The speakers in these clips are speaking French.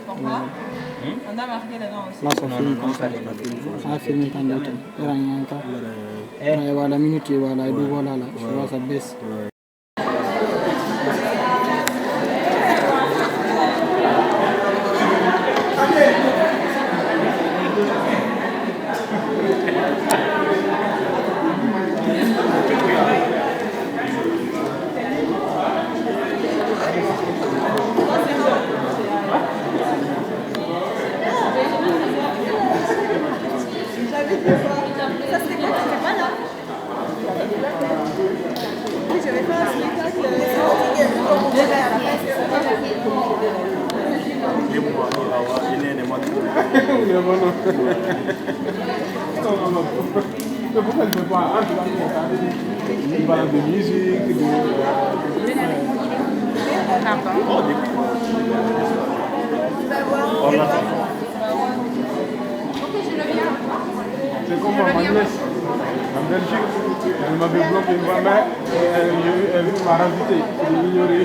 Pourquoi? On a marqué les noms aussi. Là, ça filme comme ça. Ça a filmé quand d'autres. Il y a un cas. Et voilà, la minute, voilà, et donc voilà, là, je vois ça baisse. Mais pourquoi elle ne fait pas une balade de musique, de... C'est comme ma nièce, en Belgique, elle m'avait bloqué une fois, mais elle m'a rajouté, elle m'a ignoré.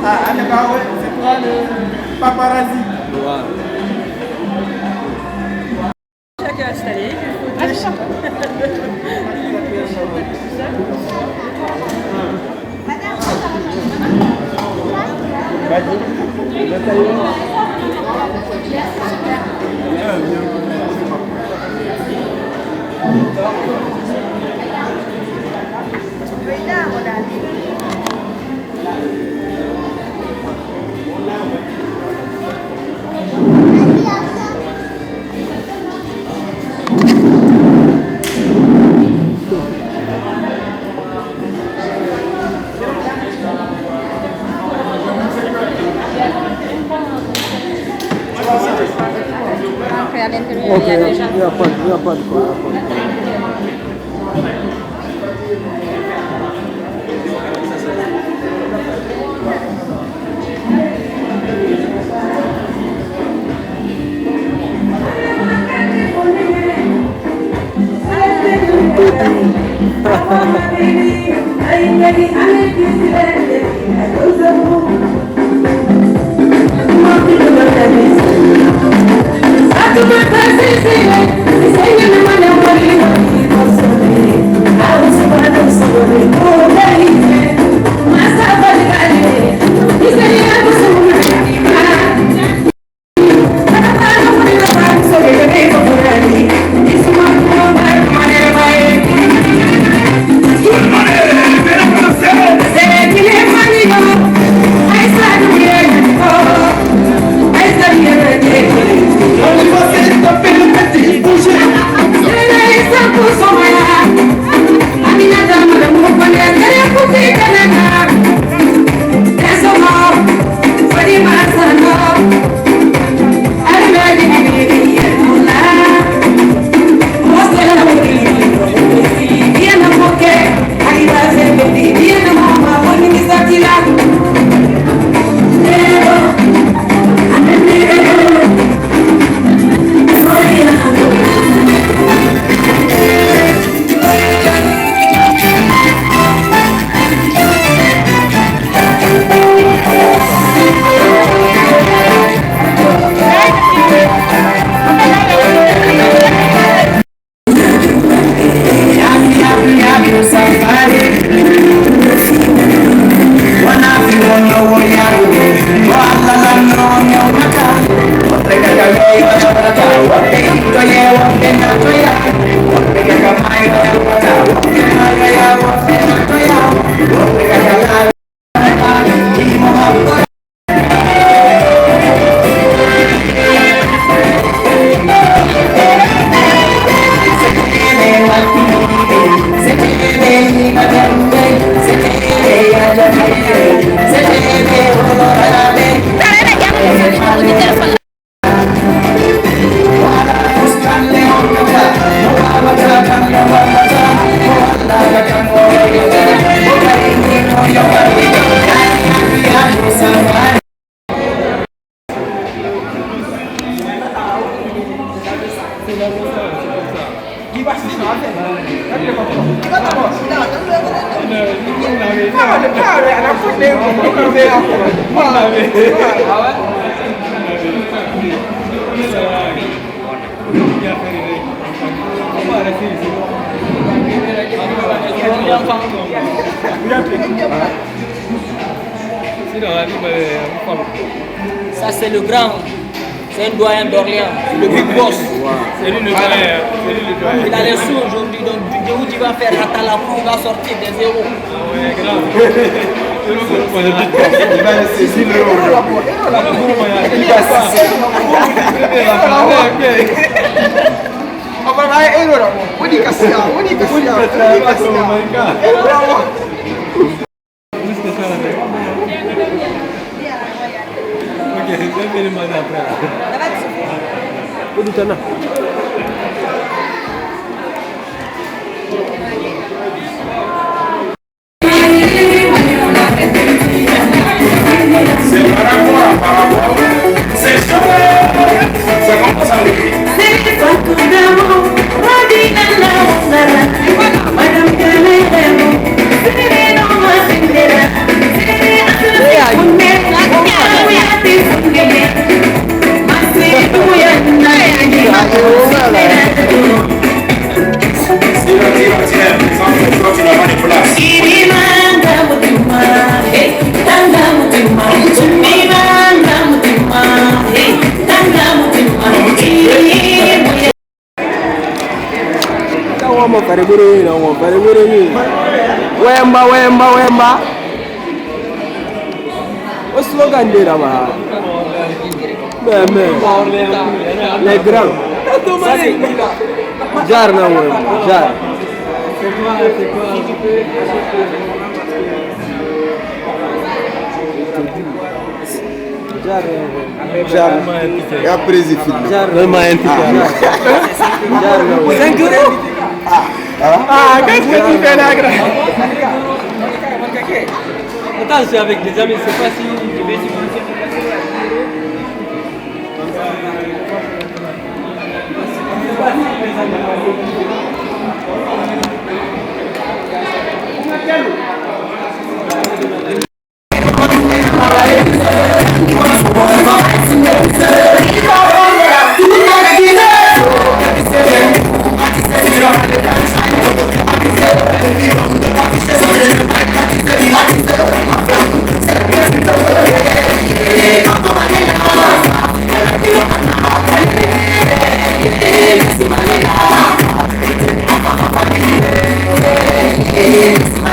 Ah, c'est toi le paparazzi. Chacun installé. À l'intérieur, il y a déjà. Il n'y a pas de quoi. Happy birthday, Ça c'est le grand, c'est un doyen d'Orléans, le big boss. C'est lui le doyen. Il a les sous aujourd'hui, donc de où tu vas faire Atalapou, on va sortir des zéros. Ouais, grave. Il va laisser 10 euros. Wemba. What's the slogan there, Rama? Les grands. Jar, non, Jar. C'est quoi? Jar. Et après, c'est fini. Jar, qu'est-ce que tu fais là, grand? Attends, c'est avec des amis, c'est pas si je vais It's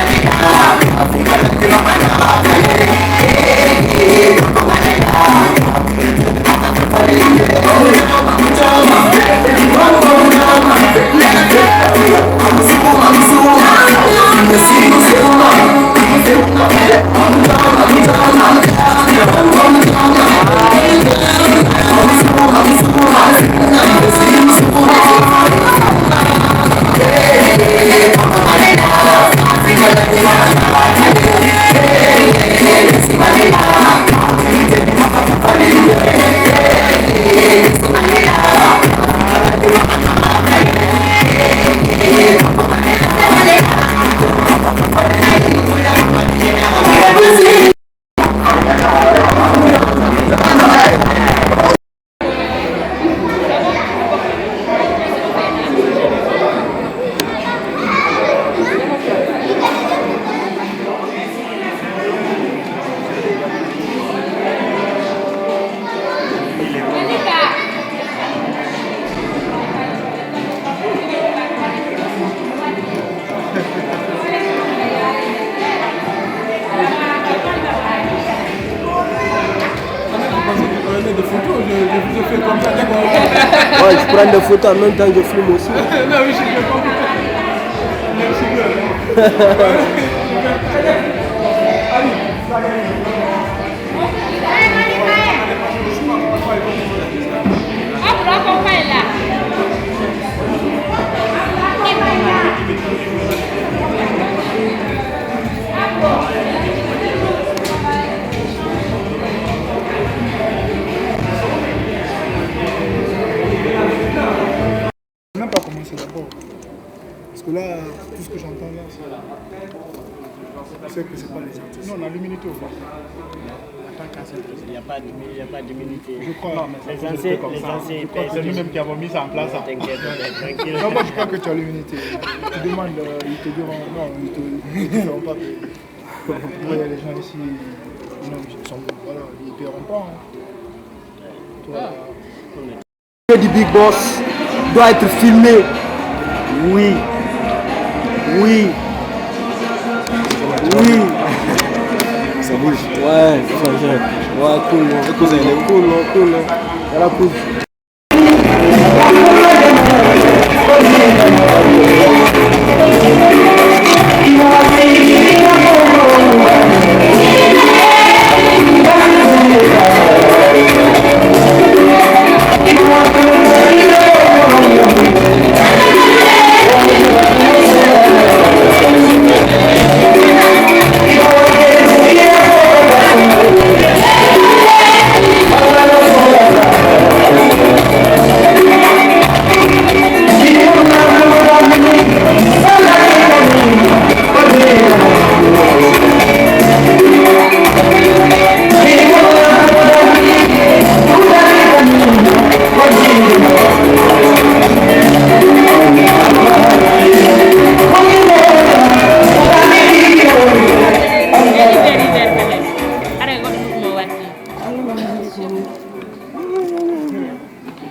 fais comme ça. Ouais, je prends des photos en même temps que je filme aussi. Non, oui, j'ai compris. Même pas commencer d'abord. Parce que là, tout ce que j'entends là, c'est que c'est pas les Antilles. Non, on a l'immunité au fait. Il n'y a pas d'immunité. Je crois. Non, mais les anciens, C'est nous-mêmes qui avons mis ça en place. T'inquiète, tranquille. Non, moi je crois que tu as l'immunité. Tu demandes, ils te diront non, ils te diront pas que. Il y a les gens ici, non, ils sont, voilà, ils ne paieront pas. Hein. Toi, Du Big Boss doit être filmé. Oui. Oui. Oui. Ça bouge. Ouais, ça gère. Ouais, cool. Cool. Voilà, cool.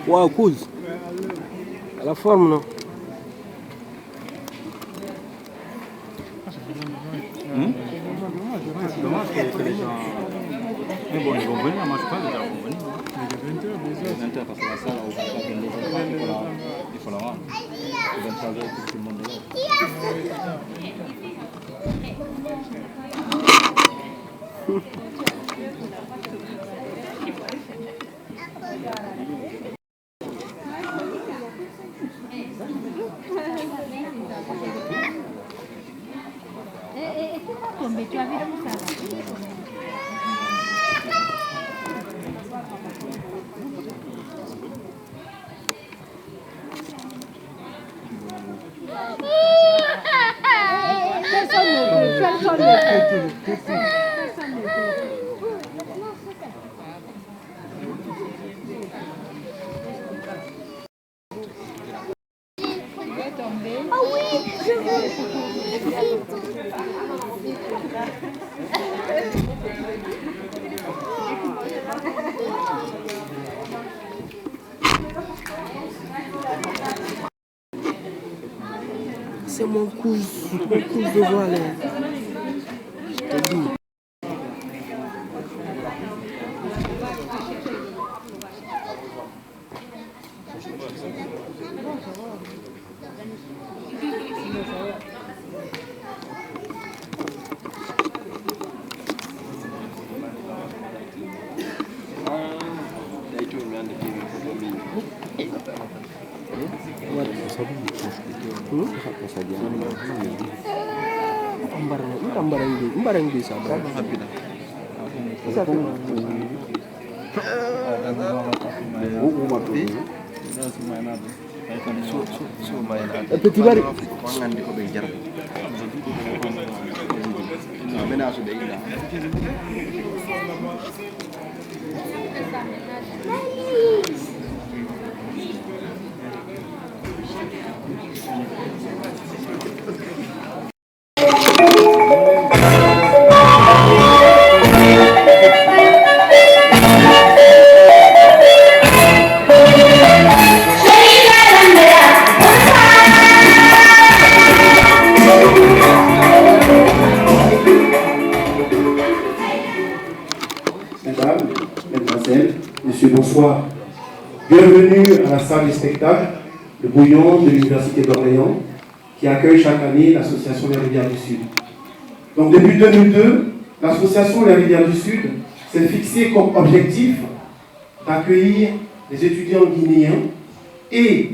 Wow, cool. À la forme, non? Mais bon, ils vont venir, moi je pense qu'ils vont venir. Les 20h, parce que la salle, on va gagner les gens, il faut la rendre. Les 23h, tout le monde est là. Tu as vu comme ça? Personne ne peut. Ah oui, je veux. C'est mon cousin de Valais. Je te dis. Mbarang bisa berapa habis? Petit bari. Wangan di ko bejar. Mena sudah indah. Mesdames, Mesdemoiselles, Messieurs, bonsoir. Bienvenue à la salle des spectacles, le bouillon de l'Université d'Orléans, qui accueille chaque année l'association Les Rivières du Sud. Donc depuis 2002, l'association Les Rivières du Sud s'est fixée comme objectif d'accueillir les étudiants guinéens et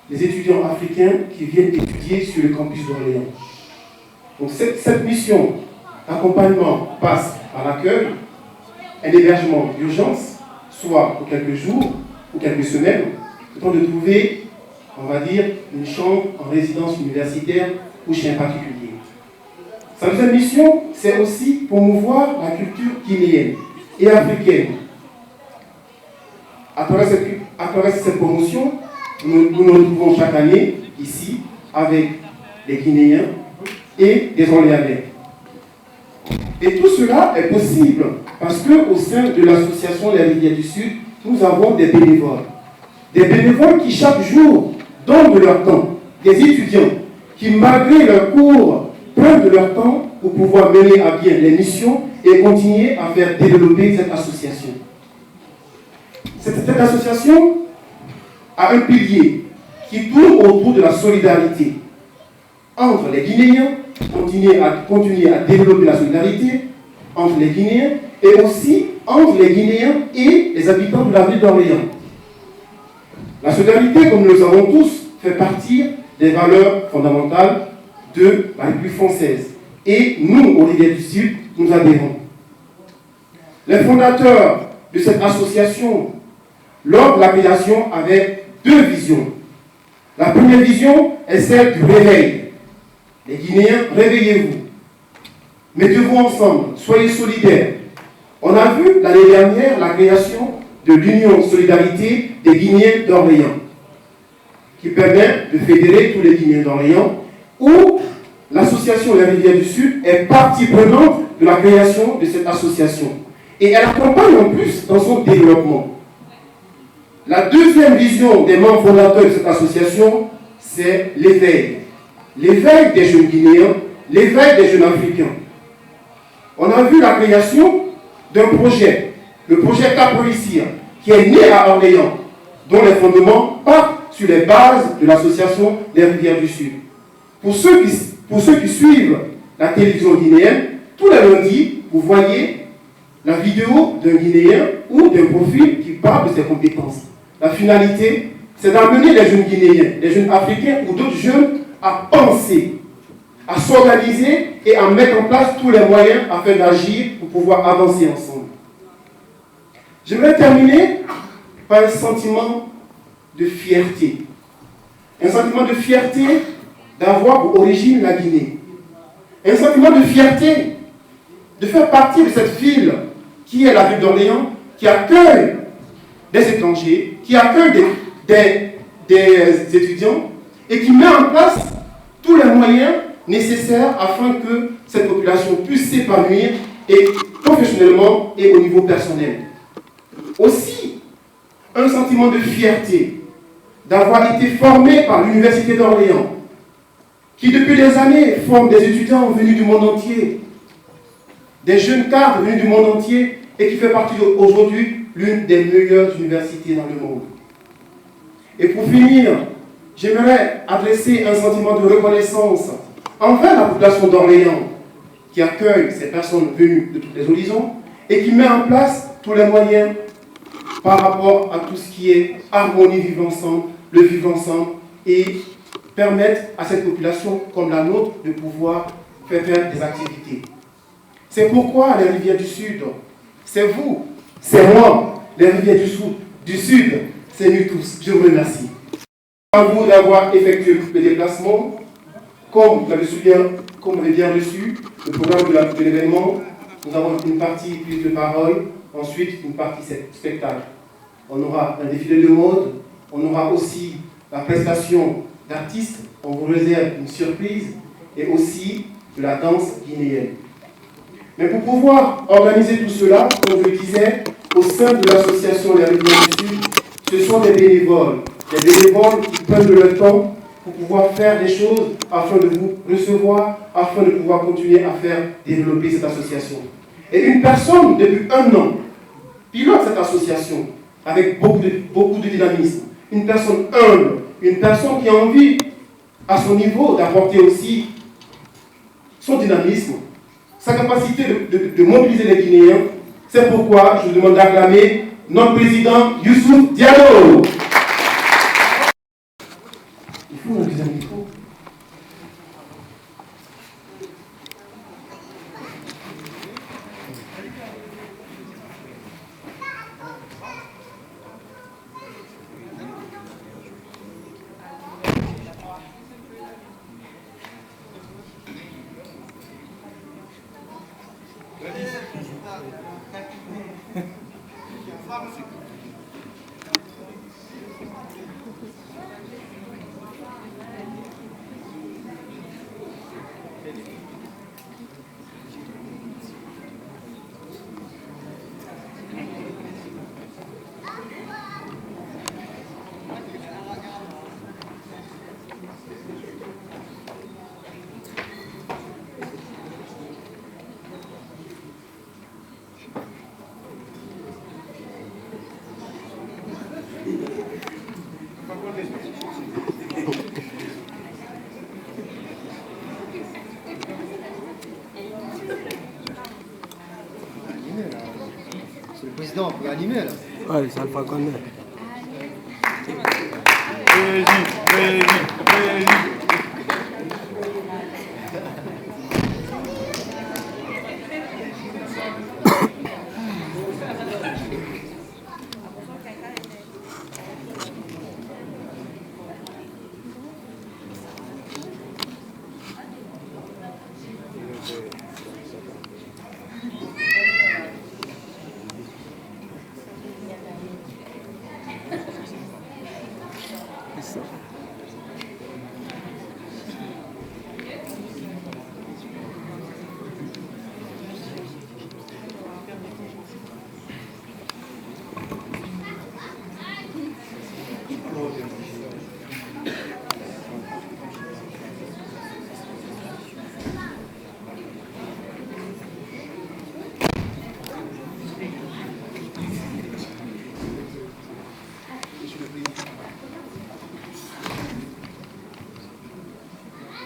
les étudiants africains qui viennent étudier sur le campus d'Orléans. Donc cette mission d'accompagnement passe par l'accueil, un hébergement d'urgence, soit pour quelques jours ou quelques semaines, le temps de trouver, on va dire, une chambre en résidence universitaire ou chez un particulier. Sa deuxième mission, c'est aussi promouvoir la culture guinéenne et africaine. À travers cette promotion, nous nous retrouvons chaque année ici avec les Guinéens et des Orléanais. Et tout cela est possible parce qu'au sein de l'association Les Rivières du Sud, nous avons des bénévoles. Des bénévoles qui chaque jour donnent de leur temps. Des étudiants qui, malgré leurs cours, prennent de leur temps pour pouvoir mener à bien les missions et continuer à faire développer cette association. Cette association a un pilier qui tourne autour de la solidarité entre les Guinéens, continuer à développer la solidarité entre les Guinéens et aussi entre les Guinéens et les habitants de la ville d'Orléans. La solidarité, comme nous le savons tous, fait partie des valeurs fondamentales de la République française. Et nous, aux Rivières du Sud, nous adhérons. Les fondateurs de cette association, lors de la création, avaient deux visions. La première vision est celle du réveil. Les Guinéens, réveillez-vous. Mettez-vous ensemble, soyez solidaires. On a vu l'année dernière la création de l'Union Solidarité des Guinéens d'Orléans, qui permet de fédérer tous les Guinéens d'Orléans, où l'association Les Rivières du Sud est partie prenante de la création de cette association. Et elle accompagne en plus dans son développement. La deuxième vision des membres fondateurs de cette association, c'est l'éveil. L'éveil des jeunes Guinéens, l'éveil des jeunes Africains. On a vu la création d'un projet, le projet Capolicia, qui est né à Orléans, dont les fondements partent sur les bases de l'association des Rivières du Sud. Pour ceux qui suivent la télévision guinéenne, tous les lundis, vous voyez la vidéo d'un Guinéen ou d'un profil qui parle de ses compétences. La finalité, c'est d'amener les jeunes Guinéens, les jeunes Africains ou d'autres jeunes à penser, à s'organiser et à mettre en place tous les moyens afin d'agir pour pouvoir avancer ensemble. J'aimerais terminer par un sentiment de fierté. Un sentiment de fierté d'avoir pour origine la Guinée. Un sentiment de fierté de faire partie de cette ville qui est la ville d'Orléans, qui accueille des étrangers, qui accueille des étudiants et qui met en place tous les moyens nécessaires afin que cette population puisse s'épanouir et professionnellement et au niveau personnel. Aussi, un sentiment de fierté d'avoir été formé par l'Université d'Orléans, qui depuis des années forme des étudiants venus du monde entier, des jeunes cadres venus du monde entier et qui fait partie aujourd'hui l'une des meilleures universités dans le monde. Et pour finir, j'aimerais adresser un sentiment de reconnaissance envers la population d'Orléans qui accueille ces personnes venues de tous les horizons et qui met en place tous les moyens par rapport à tout ce qui est harmonie vivre ensemble, le vivre ensemble et permettre à cette population comme la nôtre de pouvoir faire des activités. C'est pourquoi les Rivières du Sud, c'est vous, c'est moi, les Rivières du Sud, c'est nous tous. Je vous remercie. À vous d'avoir effectué le déplacement. Comme vous l'avez bien reçu, le programme de l'événement, nous avons une partie prise de parole, ensuite une partie spectacle. On aura un défilé de mode, on aura aussi la prestation d'artistes, on vous réserve une surprise, et aussi de la danse guinéenne. Mais pour pouvoir organiser tout cela, comme je le disais, au sein de l'association Les Rivières du Sud, ce sont des bénévoles qui prennent de leur temps pour pouvoir faire des choses afin de vous recevoir, afin de pouvoir continuer à faire développer cette association. Et une personne, depuis 1 an, pilote cette association, avec beaucoup de dynamisme, une personne humble, une personne qui a envie, à son niveau, d'apporter aussi son dynamisme, sa capacité de mobiliser les Guinéens. C'est pourquoi je vous demande d'acclamer notre président Youssouf Diallo. Il faut un deuxième micro. C'est le président, on peut animer là. Ouais, ça le fait connaître.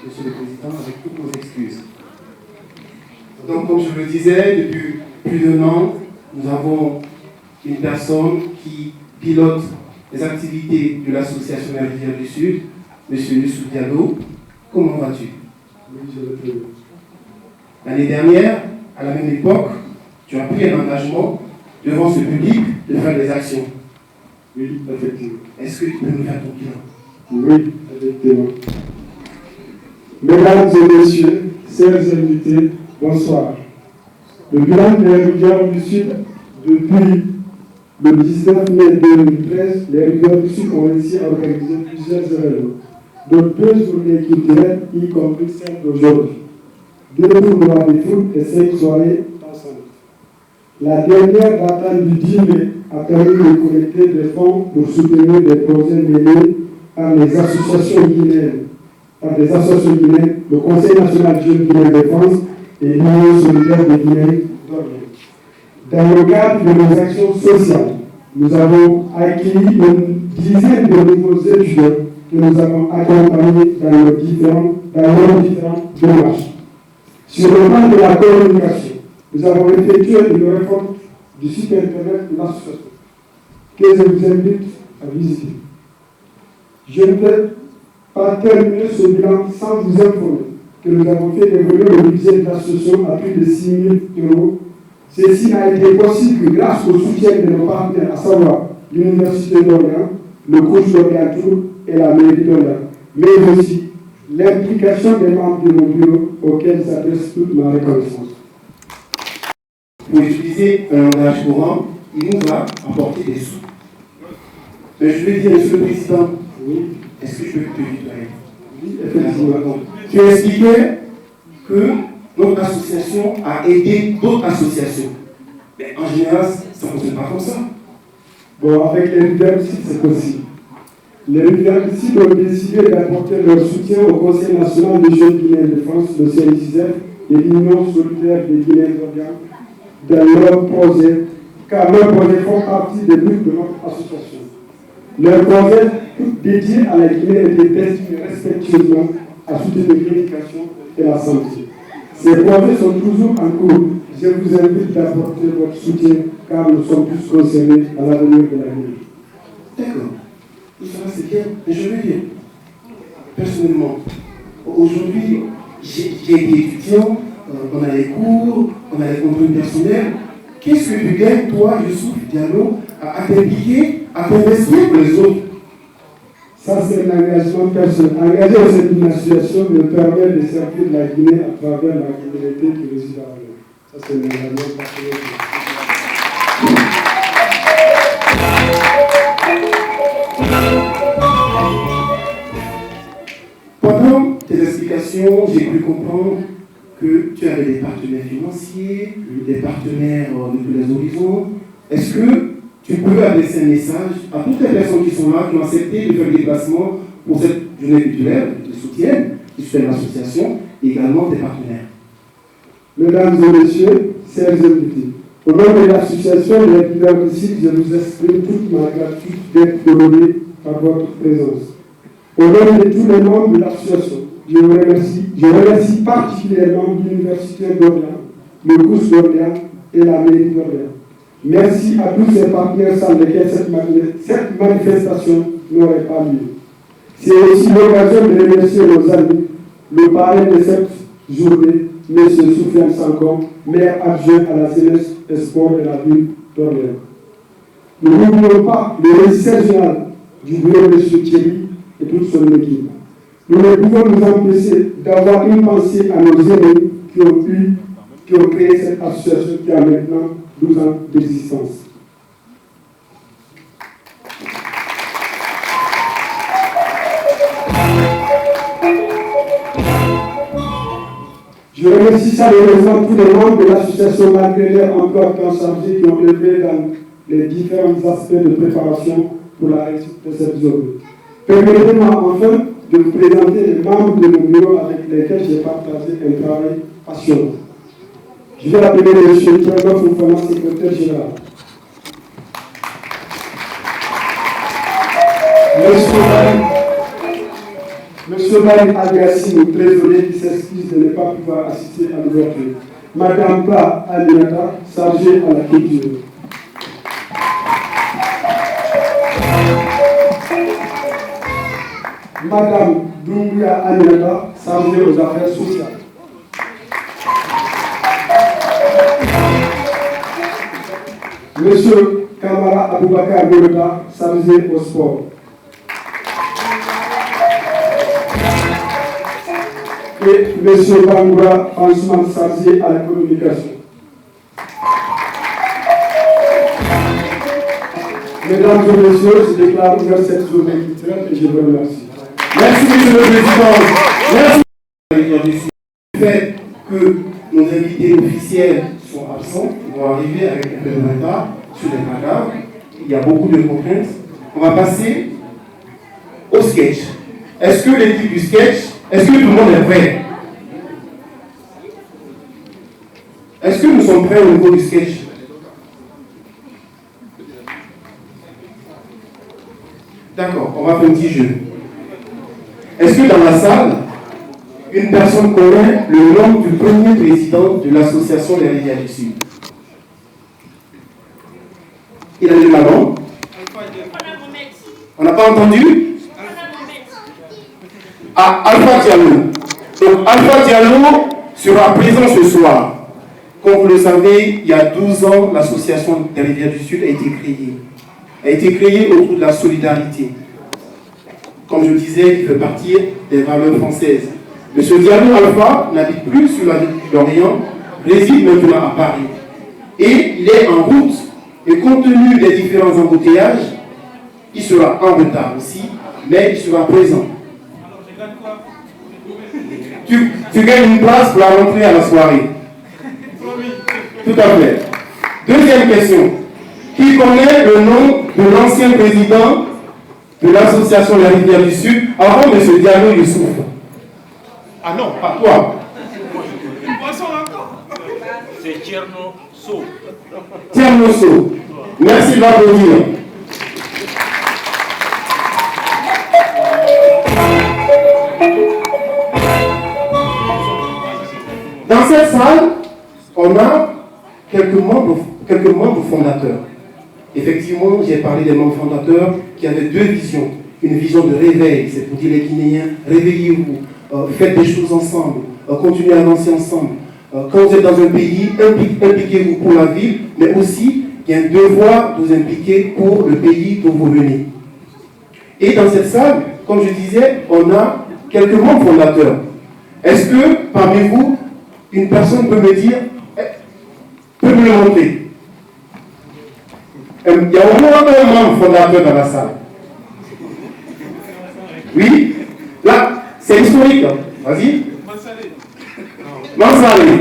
Monsieur le Président, avec toutes nos excuses. Donc, comme je le disais, depuis plus d'un an, nous avons une personne qui pilote les activités de l'association La Rivière du Sud, M. Youssouf Diallo. Comment vas-tu? Oui, je vais très bien. L'année dernière, à la même époque, tu as pris un engagement devant ce public de faire des actions. Oui, effectivement. Est-ce que tu peux nous faire ton bilan? Oui, effectivement. Mesdames et messieurs, chers invités, bonsoir. Le bilan des rivières du Sud, depuis le 19 mai 2013, les rivières du Sud ont réussi à organiser plusieurs événements, dont 2 journées culturelles, y compris celle d'aujourd'hui, 2 tournois de foot et 5 soirées ensemble. La dernière datant du 10 mai a permis de collecter des fonds pour soutenir des projets menés par les associations guinéennes. Le Conseil national jeune Guinée Défense et l'Union solidaire des Guinéens d'Orient. Dans le cadre de nos actions sociales, nous avons acquis une dizaine de nouveaux étudiants que nous avons accompagnés dans leurs différentes démarches. Sur le plan de la communication, nous avons effectué une réforme du site internet de l'association que je vous invite à visiter. Je ne vais pas terminer ce bilan sans vous informer que nous avons fait évoluer le budget de l'association à plus de 6 000 €. Ceci n'a été possible que grâce au soutien de nos partenaires, à savoir l'Université d'Orient, le cours d'Orient Tour et la mairie d'Orient, mais aussi l'implication des membres de nos bureaux auxquels s'adresse toute ma reconnaissance. Pour utiliser un langage courant, il nous va apporter des sous. Mais je vais dire, Monsieur le Président, oui. Est-ce que je peux te tutoyer? Oui, effectivement. Tu expliquais que notre association a aidé d'autres associations. Mais en général, ça ne fonctionne pas comme ça. Bon, avec les rivières du Sud, c'est possible. Les rivières du Sud ont décidé d'apporter leur soutien au Conseil national des jeunes Guinéens de France, le CNJF, et l'Union solidaire des Guinéens d'Orient, dans leur projet car leurs projets font partie des buts de notre association. Leurs projets, dédiés à la Guinée, étaient destinés respectueusement à soutenir l'éducation et la santé. Ces projets sont toujours en cours. Je vous invite d'apporter votre soutien, car nous sommes tous concernés à l'avenir de la Guinée. D'accord. Tout ça, c'est bien. Mais je veux dire, personnellement, aujourd'hui, j'ai été étudiant, on a les cours, on a les contrôles personnels. Qu'est-ce que tu gagnes, toi, Youssouf Diallo, à t'impliquer, à t'investir pour les autres? Ça, c'est un engagement personnel. Engager dans cette association me permet de servir la Guinée à travers la communauté qui réside à Orléans. Ça, c'est un engagement personnel. Pendant tes explications, j'ai pu comprendre que tu avais des partenaires financiers, des partenaires de tous les horizons. Est-ce que tu peux adresser un message à toutes les personnes qui sont là, qui ont accepté de faire le déplacement pour cette journée culturelle, qui soutiennent l'association, et également tes partenaires? Mesdames et messieurs, chers invités, au nom de l'association des leaders ici, je vous exprime toute ma gratitude d'être honoré par votre présence. Au nom de tous les membres de l'association, je remercie particulièrement l'Université d'Orléans, le COUS d'Orléans et la mairie d'Orléans. Merci à tous ces partenaires sans lesquels cette manifestation n'aurait pas lieu. C'est aussi l'occasion de remercier nos amis, le parrain de cette journée, M. Soufiane Sanko, maire adjoint à la jeunesse et sport de la ville d'Orléans. Nous n'oublions pas le régisseur général du bureau, M. Thierry, et toute son équipe. Nous ne pouvons nous empêcher d'avoir une pensée à nos aînés qui ont créé cette association qui a maintenant 12 ans d'existence. Je remercie chaleureusement tous les membres de l'association malgré leur emploi chargé qui ont œuvré dans les différents aspects de préparation pour la réussite de cette journée. Permettez-moi enfin de vous présenter les membres de mon bureau avec lesquels j'ai partagé un travail passionnant. Je vais appeler M. Thiago Foufana, secrétaire général. Monsieur Malik Agassi, le trésorier qui s'excuse de ne pas pouvoir assister à l'ouverture. Madame Ba Aminata, chargée à la culture. Madame Doumbia Aminata, chargée aux affaires sociales. Monsieur Kamara Aboubakar Golota, chargé au sport. Et monsieur Bangoura, franchement chargé à la communication. Mesdames et messieurs, je déclare ouvert cette journée culturelle et je vous remercie. Merci, monsieur le président. Merci. Le fait que nos invités officiels sont absents, ils vont arriver avec un peu de retard sur les cadavres. Il y a beaucoup de contraintes. On va passer au sketch. Est-ce que l'équipe du sketch, est-ce que tout le monde est prêt? Est-ce que nous sommes prêts au niveau du sketch? D'accord, on va faire un petit jeu. Est-ce que dans la salle, une personne connaît le nom du premier président de l'association des rivières du Sud? Il a le nom? On n'a pas entendu? Ah, Alpha Diallo. Donc Alpha Diallo sera présent ce soir. Comme vous le savez, il y a 12 ans, l'association des rivières du Sud a été créée. Elle a été créée autour de la solidarité. Comme je disais, il fait partie des valeurs françaises. Monsieur Diallo Alpha n'habite plus sur la ville d'Orléans, réside maintenant à Paris. Et il est en route. Et compte tenu des différents embouteillages, il sera en retard aussi, mais il sera présent. Tu gagnes une place pour la rentrée à la soirée. Tout à fait. Deuxième question. Qui connaît le nom de l'ancien président de l'association La Rivière du Sud avant M. Diallo Youssouf? Ah non, pas toi. C'est Tierno So. Tiernosso. Merci de l'applaudir. Dans cette salle, on a quelques membres fondateurs. Effectivement, j'ai parlé des membres fondateurs qui avaient deux visions. Une vision de réveil, c'est pour dire les Guinéens, réveillez-vous, faites des choses ensemble, continuez à avancer ensemble. Quand vous êtes dans un pays, impliquez-vous pour la ville, mais aussi, il y a un devoir de vous impliquer pour le pays dont vous venez. Et dans cette salle, comme je disais, on a quelques membres fondateurs. Est-ce que, parmi vous, une personne peut me dire, peut me le montrer? Il y a au moins un membre fondateur dans la salle. Oui? Là, c'est historique. Hein. Vas-y. Mansalé.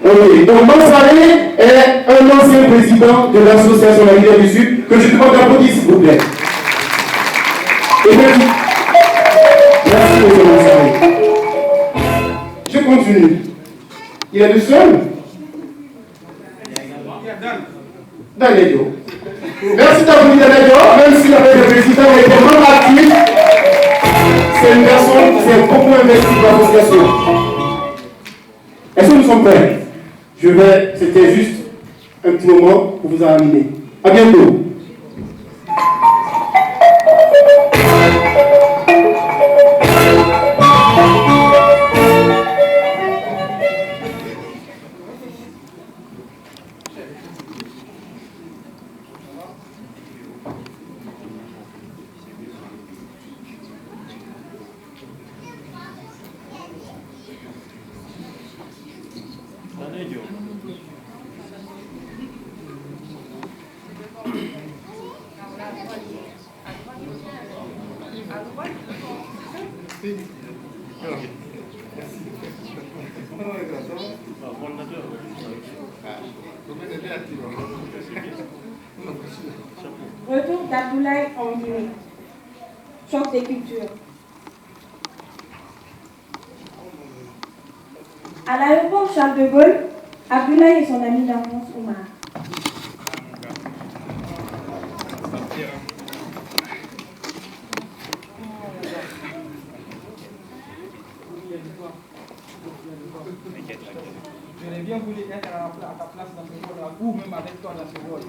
Ok, donc Mansalé est un ancien président de l'association La Rivière du Sud, que je demande d'applaudir s'il vous plaît. Et merci. Merci monsieur Mansalé. Je continue. Il est le seul. Danejo. Merci d'applaudir Danejo, même s'il avait le président et était membre actif. C'est une personne qui s'est beaucoup investie dans l'association. Est-ce que nous sommes prêts? C'était juste un petit moment pour vous animer. À bientôt. Retour d'Abdoulaye en Guinée. Choc des cultures. À l'aéroport Charles de Gaulle, Abdoulaye et son ami d'enfance Oumar. J'aurais bien voulu être à ta place dans ce rôle-là, ou même avec toi dans ce rôle.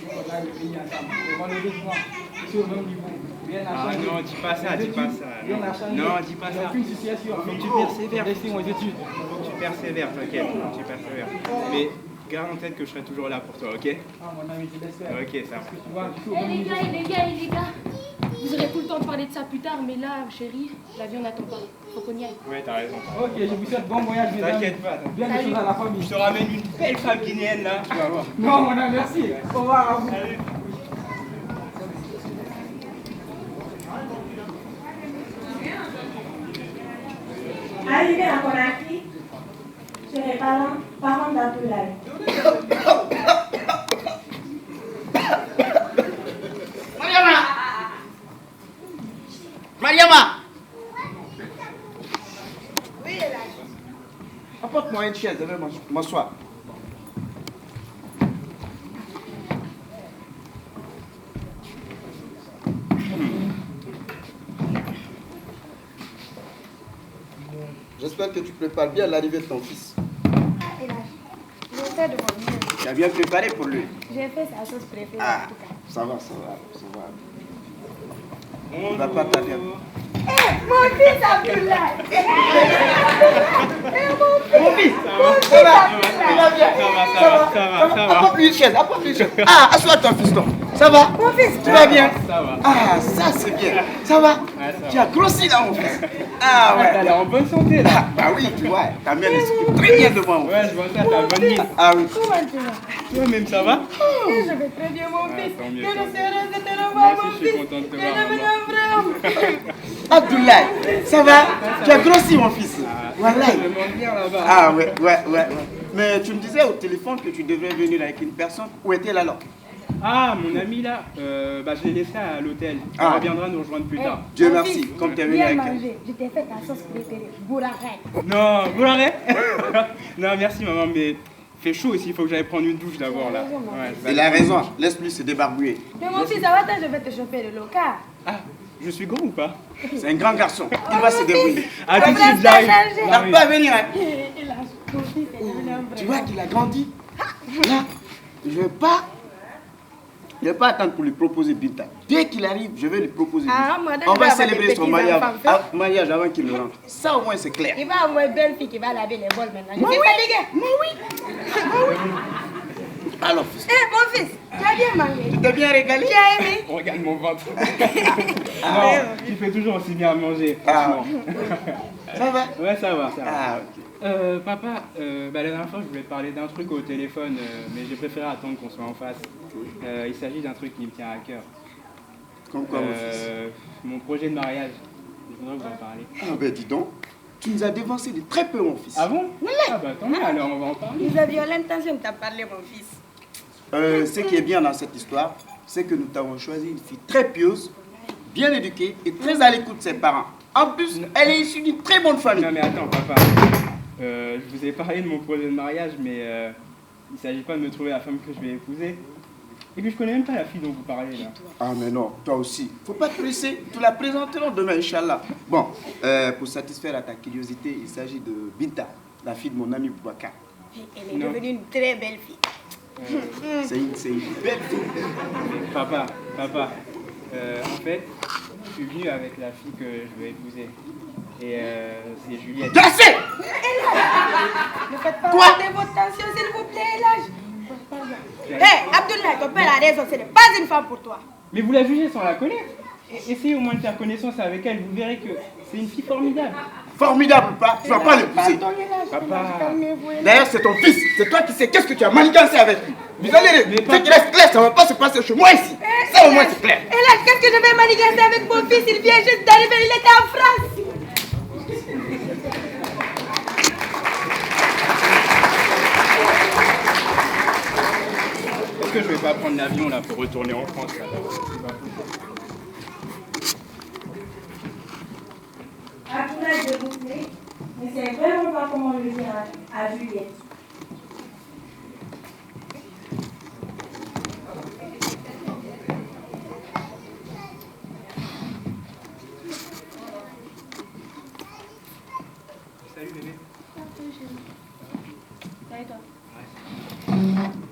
On a le pays ensemble. Et malheureusement, je suis au même niveau. Rien n'a changé. Non, dis pas ça, dis pas ça. Rien n'a changé. Non, dis pas ça. Aucune situation. Faut que tu persévères. Destin aux études. Faut que tu persévères, t'inquiète. Tu persévères. Mais garde en tête que je serai toujours là pour toi, ok? Ah, mon ami, je l'espère. Ok, ça va. Tu vois, je suis au même niveau. Les gars. Vous aurez tout le temps de parler de ça plus tard, mais là, chérie, l'avion n'attend pas. Faut qu'on y aille. Ouais, t'as raison. Ok, je vous souhaite bon voyage, mesdames. T'inquiète pas. Bien des choses à la famille. Je te ramène une belle femme guinéenne là, tu vas voir. Non, mon ami, merci. Au revoir à vous. Salut. Arrivé à Conakry, chez les parents d'Abdoulaye. Mariama! Oui, elle a. Apporte-moi une chaise, je vais m'asseoir. J'espère que tu prépares bien l'arrivée de ton fils. J'ai fait de mon mieux. Tu as bien préparé pour lui. J'ai fait sa sauce préférée Ah, en tout cas. ça va. On va pas tarder. Mon fils Abdoulaye! Mon fils! Ça va. Apporte-lui une chaise, Ah, assois ton fiston. Ça va? Mon fils, tu vas bien? Ça va. Ah, ça c'est bien. Ça va? Ouais, ça Tu va. as grossi là, mon fils. Ah ouais. T'as l'air en bonne santé là. Bah oui, tu vois, ta mère est très bien devant. Ouais, je vois ça, t'as bonne mine. Ah oui. Comment tu vas? Toi-même, ça va? Je vais très bien, mon fils. tant mieux, Que tant je mieux. suis heureuse de te revoir, Moi mon aussi, je suis fils. content de te Tu voir, es devenu maman. un vrai homme. Abdoulaye, ça va? Tu as grossi, mon fils. Voilà. Je me demande bien là-bas. Ah ouais. Mais tu me disais au téléphone que tu devrais venir avec une personne. Où est-elle alors? Ah, mon ami là, je l'ai laissé à l'hôtel. Il Ah. reviendra nous rejoindre plus tard. Dieu Mon merci, fils, comme tu es venu viens avec elle. manger. Je t'ai fait ta sauce préférée, bourraret. Non, vous l'arrêtez? Non, merci maman, mais fait chaud ici, il faut que j'aille prendre une douche d'abord là. Ouais, Il a raison, laisse-lui se débarbouiller. Mais mon fils, à je vais te chauffer le local. Ah, je suis grand ou pas? C'est un grand garçon, il va se débrouiller. Ah, tout de suite, j'arrive. T'as pas à venir, hein? Il a mon fils, il est un Tu vois qu'il a grandi. Là, je vais pas attendre pour lui proposer Binta. Dès qu'il arrive, je vais lui proposer. On va célébrer son mariage avant qu'il rentre. Ça au moins c'est clair. Il va avoir une belle fille qui va laver les bols maintenant. Je Moi, suis oui. fatiguée. Moi oui. Alors, fils. Mon fils, tu as bien mangé. Tu t'es bien régalé? Tu as aimé? Regarde mon ventre. Non, tu fais toujours aussi bien à manger, franchement. Ça va? Ouais, ça va, ça va. Ah, ok. Papa, la dernière fois, je voulais te parler d'un truc au téléphone, mais j'ai préféré attendre qu'on soit en face. Il s'agit d'un truc qui me tient à cœur. Comme quoi, mon fils? Mon projet de mariage. Je voudrais vous en parler. Ah ben dis donc, tu nous as dévancé de très peu, mon fils. Ah bon? Ah bah tant mieux, alors on va en parler. Nous avions l'intention de t'en parler, mon fils. Ce qui est bien dans cette histoire, c'est que nous t'avons choisi une fille très pieuse, bien éduquée et très à l'écoute de ses parents. En plus, elle est issue d'une très bonne famille. Non mais attends, papa. Je vous ai parlé de mon projet de mariage, mais il ne s'agit pas de me trouver la femme que je vais épouser. Et puis je connais même pas la fille dont vous parlez là. Ah mais non, toi aussi. Faut pas te presser, tu la présenterons demain, Inch'Allah. Bon, pour satisfaire à ta curiosité, il s'agit de Binta, la fille de mon ami Boubacar. Elle est devenue une très belle fille. C'est une belle fille. Papa, en fait, je suis venu avec la fille que je vais épouser. Et c'est Juliette. Assez! Ne faites pas de votre tension, s'il vous plaît, l'âge. Hé, Abdoulaye, ton père a raison, ce n'est pas une femme pour toi. Mais vous la jugez sans la connaître. Essayez au moins de faire connaissance avec elle, vous verrez que c'est une fille formidable. Formidable, pas? Tu vas pas l'épouser. Papa. D'ailleurs, c'est ton fils. C'est toi qui sais qu'est-ce que tu as manigancé avec lui. Vous allez ce qui reste clair, ça ne va pas se passer chez moi ici. Ça au moins c'est clair. Et là, qu'est-ce que je vais manigancer avec mon fils? Il vient juste d'arriver, il était en France. Est-ce que je vais pas prendre l'avion là pour retourner en France là? Abdoulaye de Bouclé, mais c'est vraiment pas comment le dire à Juliette. Salut bébé. Ça et toi?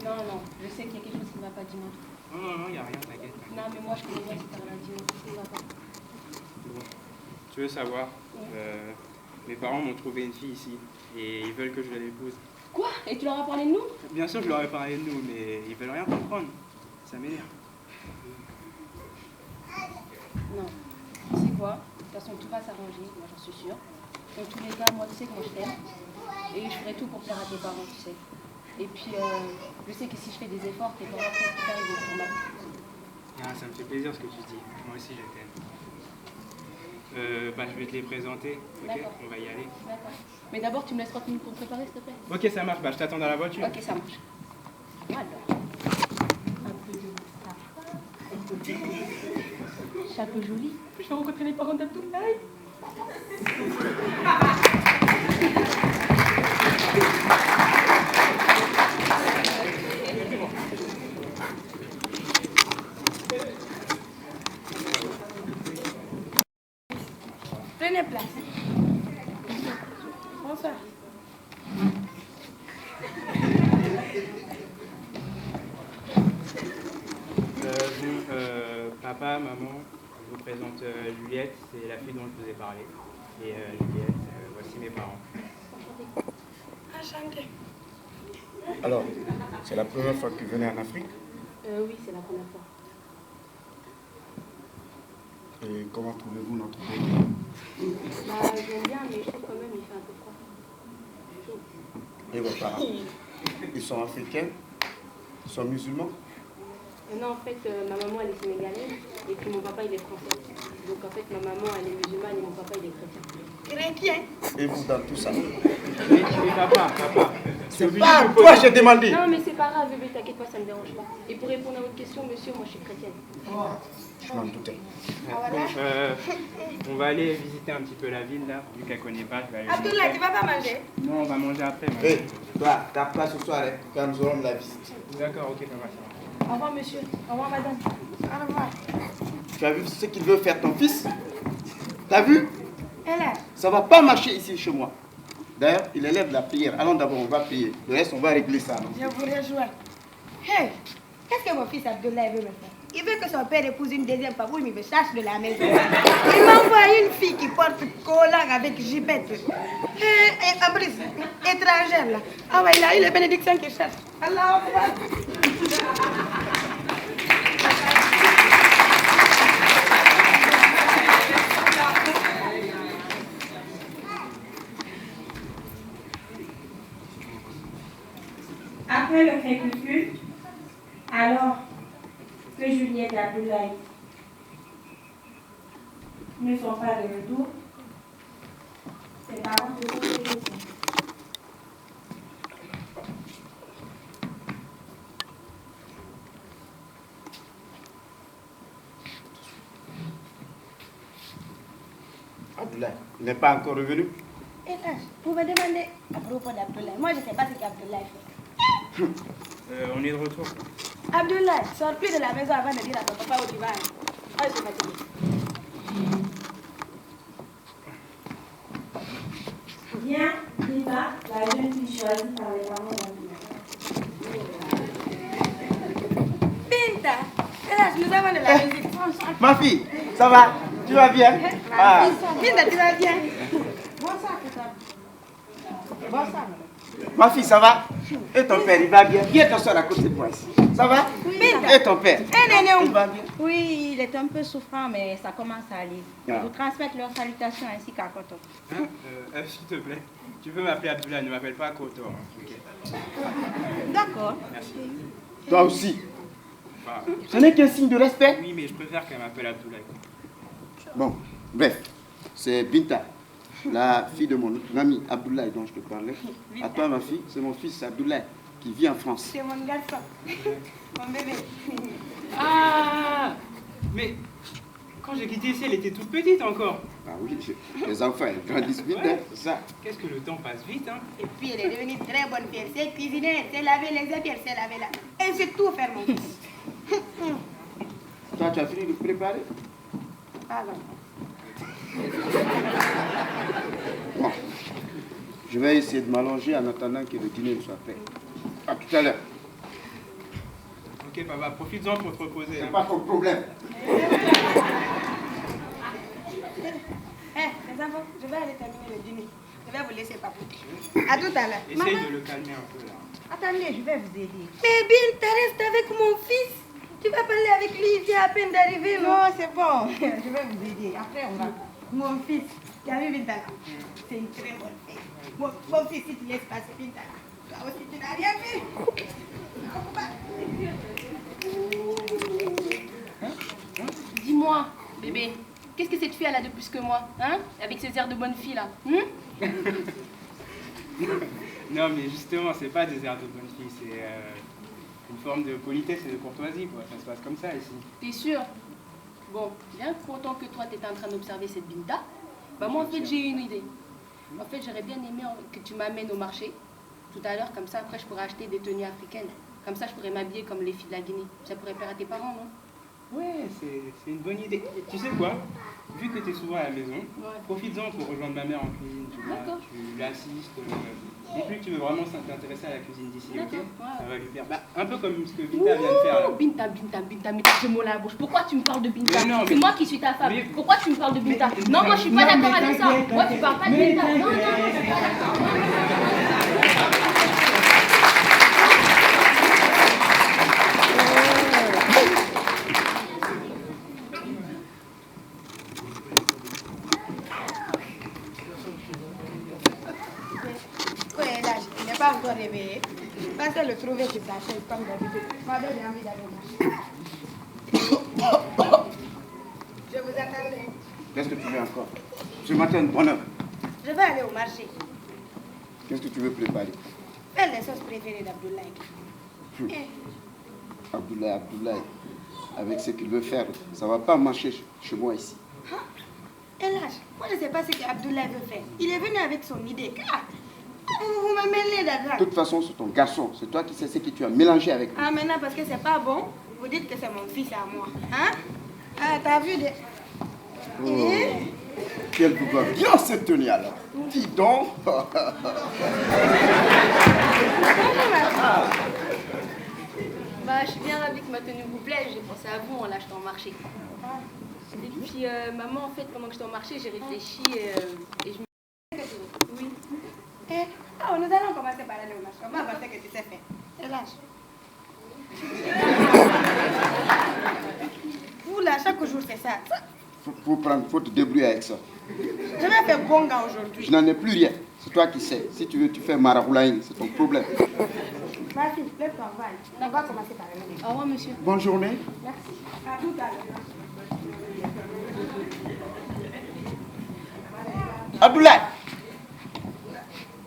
Non, je sais qu'il y a quelque chose qui ne va pas, dis-moi. Non, il n'y a rien, t'inquiète. Non, mais moi je connais bien si t'as rien dit, qu'est-ce qui ne va pas? Tu veux savoir, mes parents m'ont trouvé une fille ici et ils veulent que je l'épouse. Quoi? Et tu leur as parlé de nous? Bien sûr, je leur ai parlé de nous, mais ils veulent rien comprendre. Ça m'énerve. Non. Tu sais quoi? De toute façon, tout va s'arranger, moi j'en suis sûre. Dans tous les cas, moi tu sais que moi je t'aime. Et je ferai tout pour plaire à tes parents, tu sais. Et puis, je sais que si je fais des efforts, tes parents après plus tard, ils vont pour ma. Ah, ça me fait plaisir ce que tu dis. Moi aussi, je t'aime. Je vais te les présenter, ok? On va y aller. D'accord. Mais d'abord, tu me laisses 30 minutes pour me préparer, s'il te plaît? Ok, ça marche. Je t'attends dans la voiture. Ok, ça marche. Alors, un peu de ça. Chapeau joli. Je vais rencontrer les parents d'Abdoulaye. Prenez place. Bonsoir. Papa, maman, je vous présente Juliette, c'est la fille dont je vous ai parlé. Et Juliette, voici mes parents. Enchantée. Alors, c'est la première fois que vous venez en Afrique? Oui, c'est la première fois. Et comment trouvez-vous notre pays? J'aime bien, mais je trouve quand même qu'il fait un peu froid. Et vos parents? Ils sont africains? Ils sont musulmans? Non, en fait, ma maman, elle est sénégalaise, et puis mon papa, il est français. Donc, en fait, ma maman, elle est musulmane, et mon papa, il est chrétien. Chrétien? Et vous, dans tout ça? Mais papa, C'est pas à toi que j'ai demandé. Non, mais c'est pas grave, bébé, t'inquiète pas, ça me dérange pas. Et pour répondre à votre question, monsieur, moi je suis chrétienne. Je m'en doutais. On va aller visiter un petit peu la ville là, vu qu'elle connaît pas. Abdoulaye, tu vas pas manger? Non, on va manger après. Hé, toi, ta place ce soir, quand nous aurons la visite. D'accord, ok, ça va. Au revoir, monsieur. Au revoir, madame. Au revoir. Tu as vu ce qu'il veut faire ton fils? T'as vu? Elle est. Ça va pas marcher ici chez moi. D'ailleurs, il élève la prière. Allons d'abord, on va prier. Le reste, on va régler ça. Non? Je vous rejoins. Hey, qu'est-ce que mon fils Abdoulaye veut me faire? Il veut que son père épouse une deuxième femme ou il me chasse de la maison. Il m'envoie une fille qui porte collant avec gibette. Et en plus, étrangère là. Ah ouais, il a eu les bénédictions qu'il cherche. Allah Akbar. Après le crépuscule, alors que Juliette et Abdoulaye ne sont pas de retour, ses parents se posent des questions. Abdoulaye, il n'est pas encore revenu? Et là, vous me demandez à propos d'Abdoulaye. Moi, je ne sais pas ce qu'Abdoulaye fait. On est de retour. Abdoulaye, sors plus de la maison avant de dire à ton papa où tu vas. Ah, je suis fatiguée. Viens, Lisa, la jeune fille choisie par les parents d'Abdoulaye. Binta, hélas, nous avons de la musique. Ma fille, ça va? Tu vas bien? Ah. Binta, tu vas bien? Bonsoir, bonsoir. Ma fille, ça va? Et ton père, il va bien? Viens t'asseoir à côté de moi ici. Ça va? Binta. Et ton père? Il va bien? Oui, il est un peu souffrant, mais ça commence à aller. Ah. Vous transmettre leurs salutations ainsi qu'à Koto. S'il te plaît, tu peux m'appeler Abdoulaye, ne m'appelle pas Koto. Hein. Okay. D'accord. Merci. Toi aussi. Ce n'est qu'un signe de respect. Oui, mais je préfère qu'elle m'appelle Abdoulaye. Bon, bref, c'est Binta, la fille de mon ami Abdoulaye dont je te parlais. À toi, ma fille, c'est mon fils Abdoulaye qui vit en France. C'est mon garçon. Mon bébé. Ah, mais quand j'ai quitté ici, elle était toute petite encore. Ah oui, les enfants, ils grandissent vite, Ouais. hein, c'est ça. Qu'est-ce que le temps passe vite, hein? Et puis elle est devenue très bonne fille. Elle sait cuisiner, elle sait laver les habits, elle sait laver la... Elle sait tout faire, mon fils. Toi, tu as fini de préparer? Ah non. Bon, je vais essayer de m'allonger en attendant que le dîner soit prêt. À tout à l'heure. Ok, papa, profites-en pour te reposer. C'est pas ton problème. Les enfants, je vais aller terminer le dîner. Je vais vous laisser papoter. À tout à l'heure. Essaye de le calmer un peu là. Attendez, je vais vous aider. Mais Binta, reste avec mon fils. Tu vas parler avec lui, il vient à peine d'arriver. Non, c'est bon. Je vais vous aider. Après, on va. Mon fils, tu as vu Binta là? C'est une très bonne fille. Mon fils, si tu laisses passer Binta là, toi aussi tu n'as rien vu. Dis-moi, bébé, qu'est-ce que cette fille elle a de plus que moi, hein? Avec ses airs de bonne fille là. Non, mais justement, c'est pas des airs de bonne fille, c'est une forme de politesse et de courtoisie, quoi. Ça se passe comme ça ici. T'es sûr? Bon, bien content que toi t'étais en train d'observer cette Binta. Bah moi en fait j'ai une idée. En fait j'aurais bien aimé que tu m'amènes au marché tout à l'heure, comme ça après je pourrais acheter des tenues africaines. Comme ça je pourrais m'habiller comme les filles de la Guinée. Ça pourrait plaire à tes parents, non? Ouais, c'est une bonne idée. Tu sais quoi? Vu que tu es souvent à la maison, profites-en pour rejoindre ma mère en cuisine. Tu vois, tu l'assistes. Et puis tu veux vraiment t'intéresser à la cuisine d'ici, ok? Ça va lui plaire. Bah, un peu comme ce que Binta vient de faire. Là. Binta, mais t'as ce mot là à la bouche. Pourquoi tu me parles de Binta? C'est mais... moi qui suis ta femme. Pourquoi tu me parles de Binta? Non, moi je suis pas d'accord avec ça. Moi tu parles pas de Binta. Non, je suis pas d'accord. Il n'est pas encore réveillé. Pensez le trouver sur sa chaise comme d'habitude. Moi, j'ai envie d'aller marcher. Je vous attendais. Qu'est-ce que tu veux encore? Ce matin, bonne heure. Je vais aller au marché. Qu'est-ce que tu veux préparer? Fais les sauces préférées d'Abdoulaye. Abdoulaye, avec ce qu'il veut faire, ça ne va pas marcher chez moi ici. Hein? Et là, moi je ne sais pas ce qu'Abdoulaye veut faire. Il est venu avec son idée. Ah, vous me mêlez d'accord. De toute façon, c'est ton garçon. C'est toi qui sais ce que tu as mélangé avec lui. Ah, maintenant, parce que c'est pas bon, vous dites que c'est mon fils à moi. Hein? Ah, t'as vu de... Qu'elle vous va bien se tenir alors. Dis donc. Bah, je suis bien ravie que ma tenue vous plaise. J'ai pensé à vous en l'achetant au marché. Et puis, maman, en fait, pendant que j'étais au marché, j'ai réfléchi et je me... Oui. Nous allons commencer par aller au marché. On va voir ce que tu sais faire. Relâche. Vous là, chaque jour c'est ça. Faut te débrouiller avec ça. Je vais faire bon gars aujourd'hui. Je n'en ai plus rien. C'est toi qui sais. Si tu veux, tu fais maraboulaïne. C'est ton problème. Ma fille, lève-toi, va. On va commencer par aller. Au revoir, monsieur. Bonne journée. Merci. À tout à l'heure.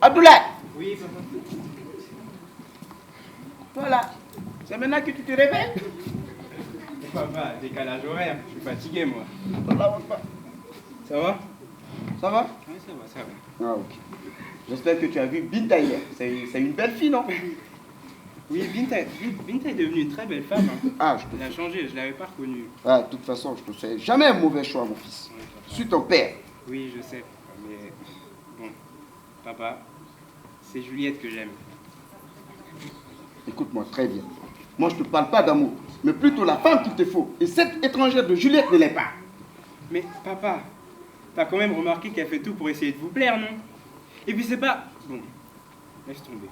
Abdoulaye. Oui, papa. Voilà. C'est maintenant que tu te réveilles. Papa, décalage horaire. Je suis fatigué, moi. Ça va? Ça va? Oui, ça va, ça va. Ah, ok. J'espère que tu as vu Binta hier. C'est une belle fille, non? Oui, Binta est devenue une très belle femme. Hein. Ah, Elle a changé, je ne l'avais pas reconnue. Ah, de toute façon, je ne te fais jamais un mauvais choix, mon fils. Je suis ton père. Oui, je sais. Mais bon, papa, c'est Juliette que j'aime. Écoute-moi très bien. Moi, je ne te parle pas d'amour, mais plutôt la femme qu'il te faut. Et cette étrangère de Juliette ne l'est pas. Mais papa, t'as quand même remarqué qu'elle fait tout pour essayer de vous plaire, non? Et puis c'est pas... Bon, laisse tomber.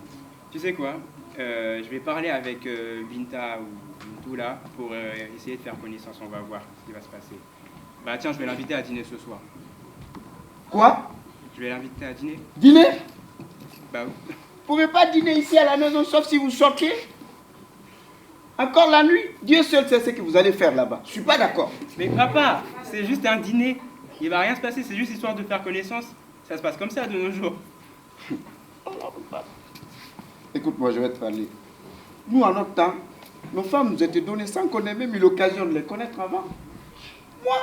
Tu sais quoi? Je vais parler avec Binta ou Bintou là pour essayer de faire connaissance. On va voir ce qui va se passer. Bah tiens, je vais l'inviter à dîner ce soir. Quoi? Je vais l'inviter à dîner. Dîner? Bah oui. Vous ne pouvez pas dîner ici à la maison sauf si vous sortiez? Encore la nuit? Dieu seul sait ce que vous allez faire là-bas. Je ne suis pas d'accord. Mais papa, c'est juste un dîner. Il va rien se passer, c'est juste histoire de faire connaissance. Ça se passe comme ça de nos jours. Écoute-moi, je vais te parler. Nous, en notre temps, nos femmes nous étaient données sans qu'on ait même eu l'occasion de les connaître avant. Moi,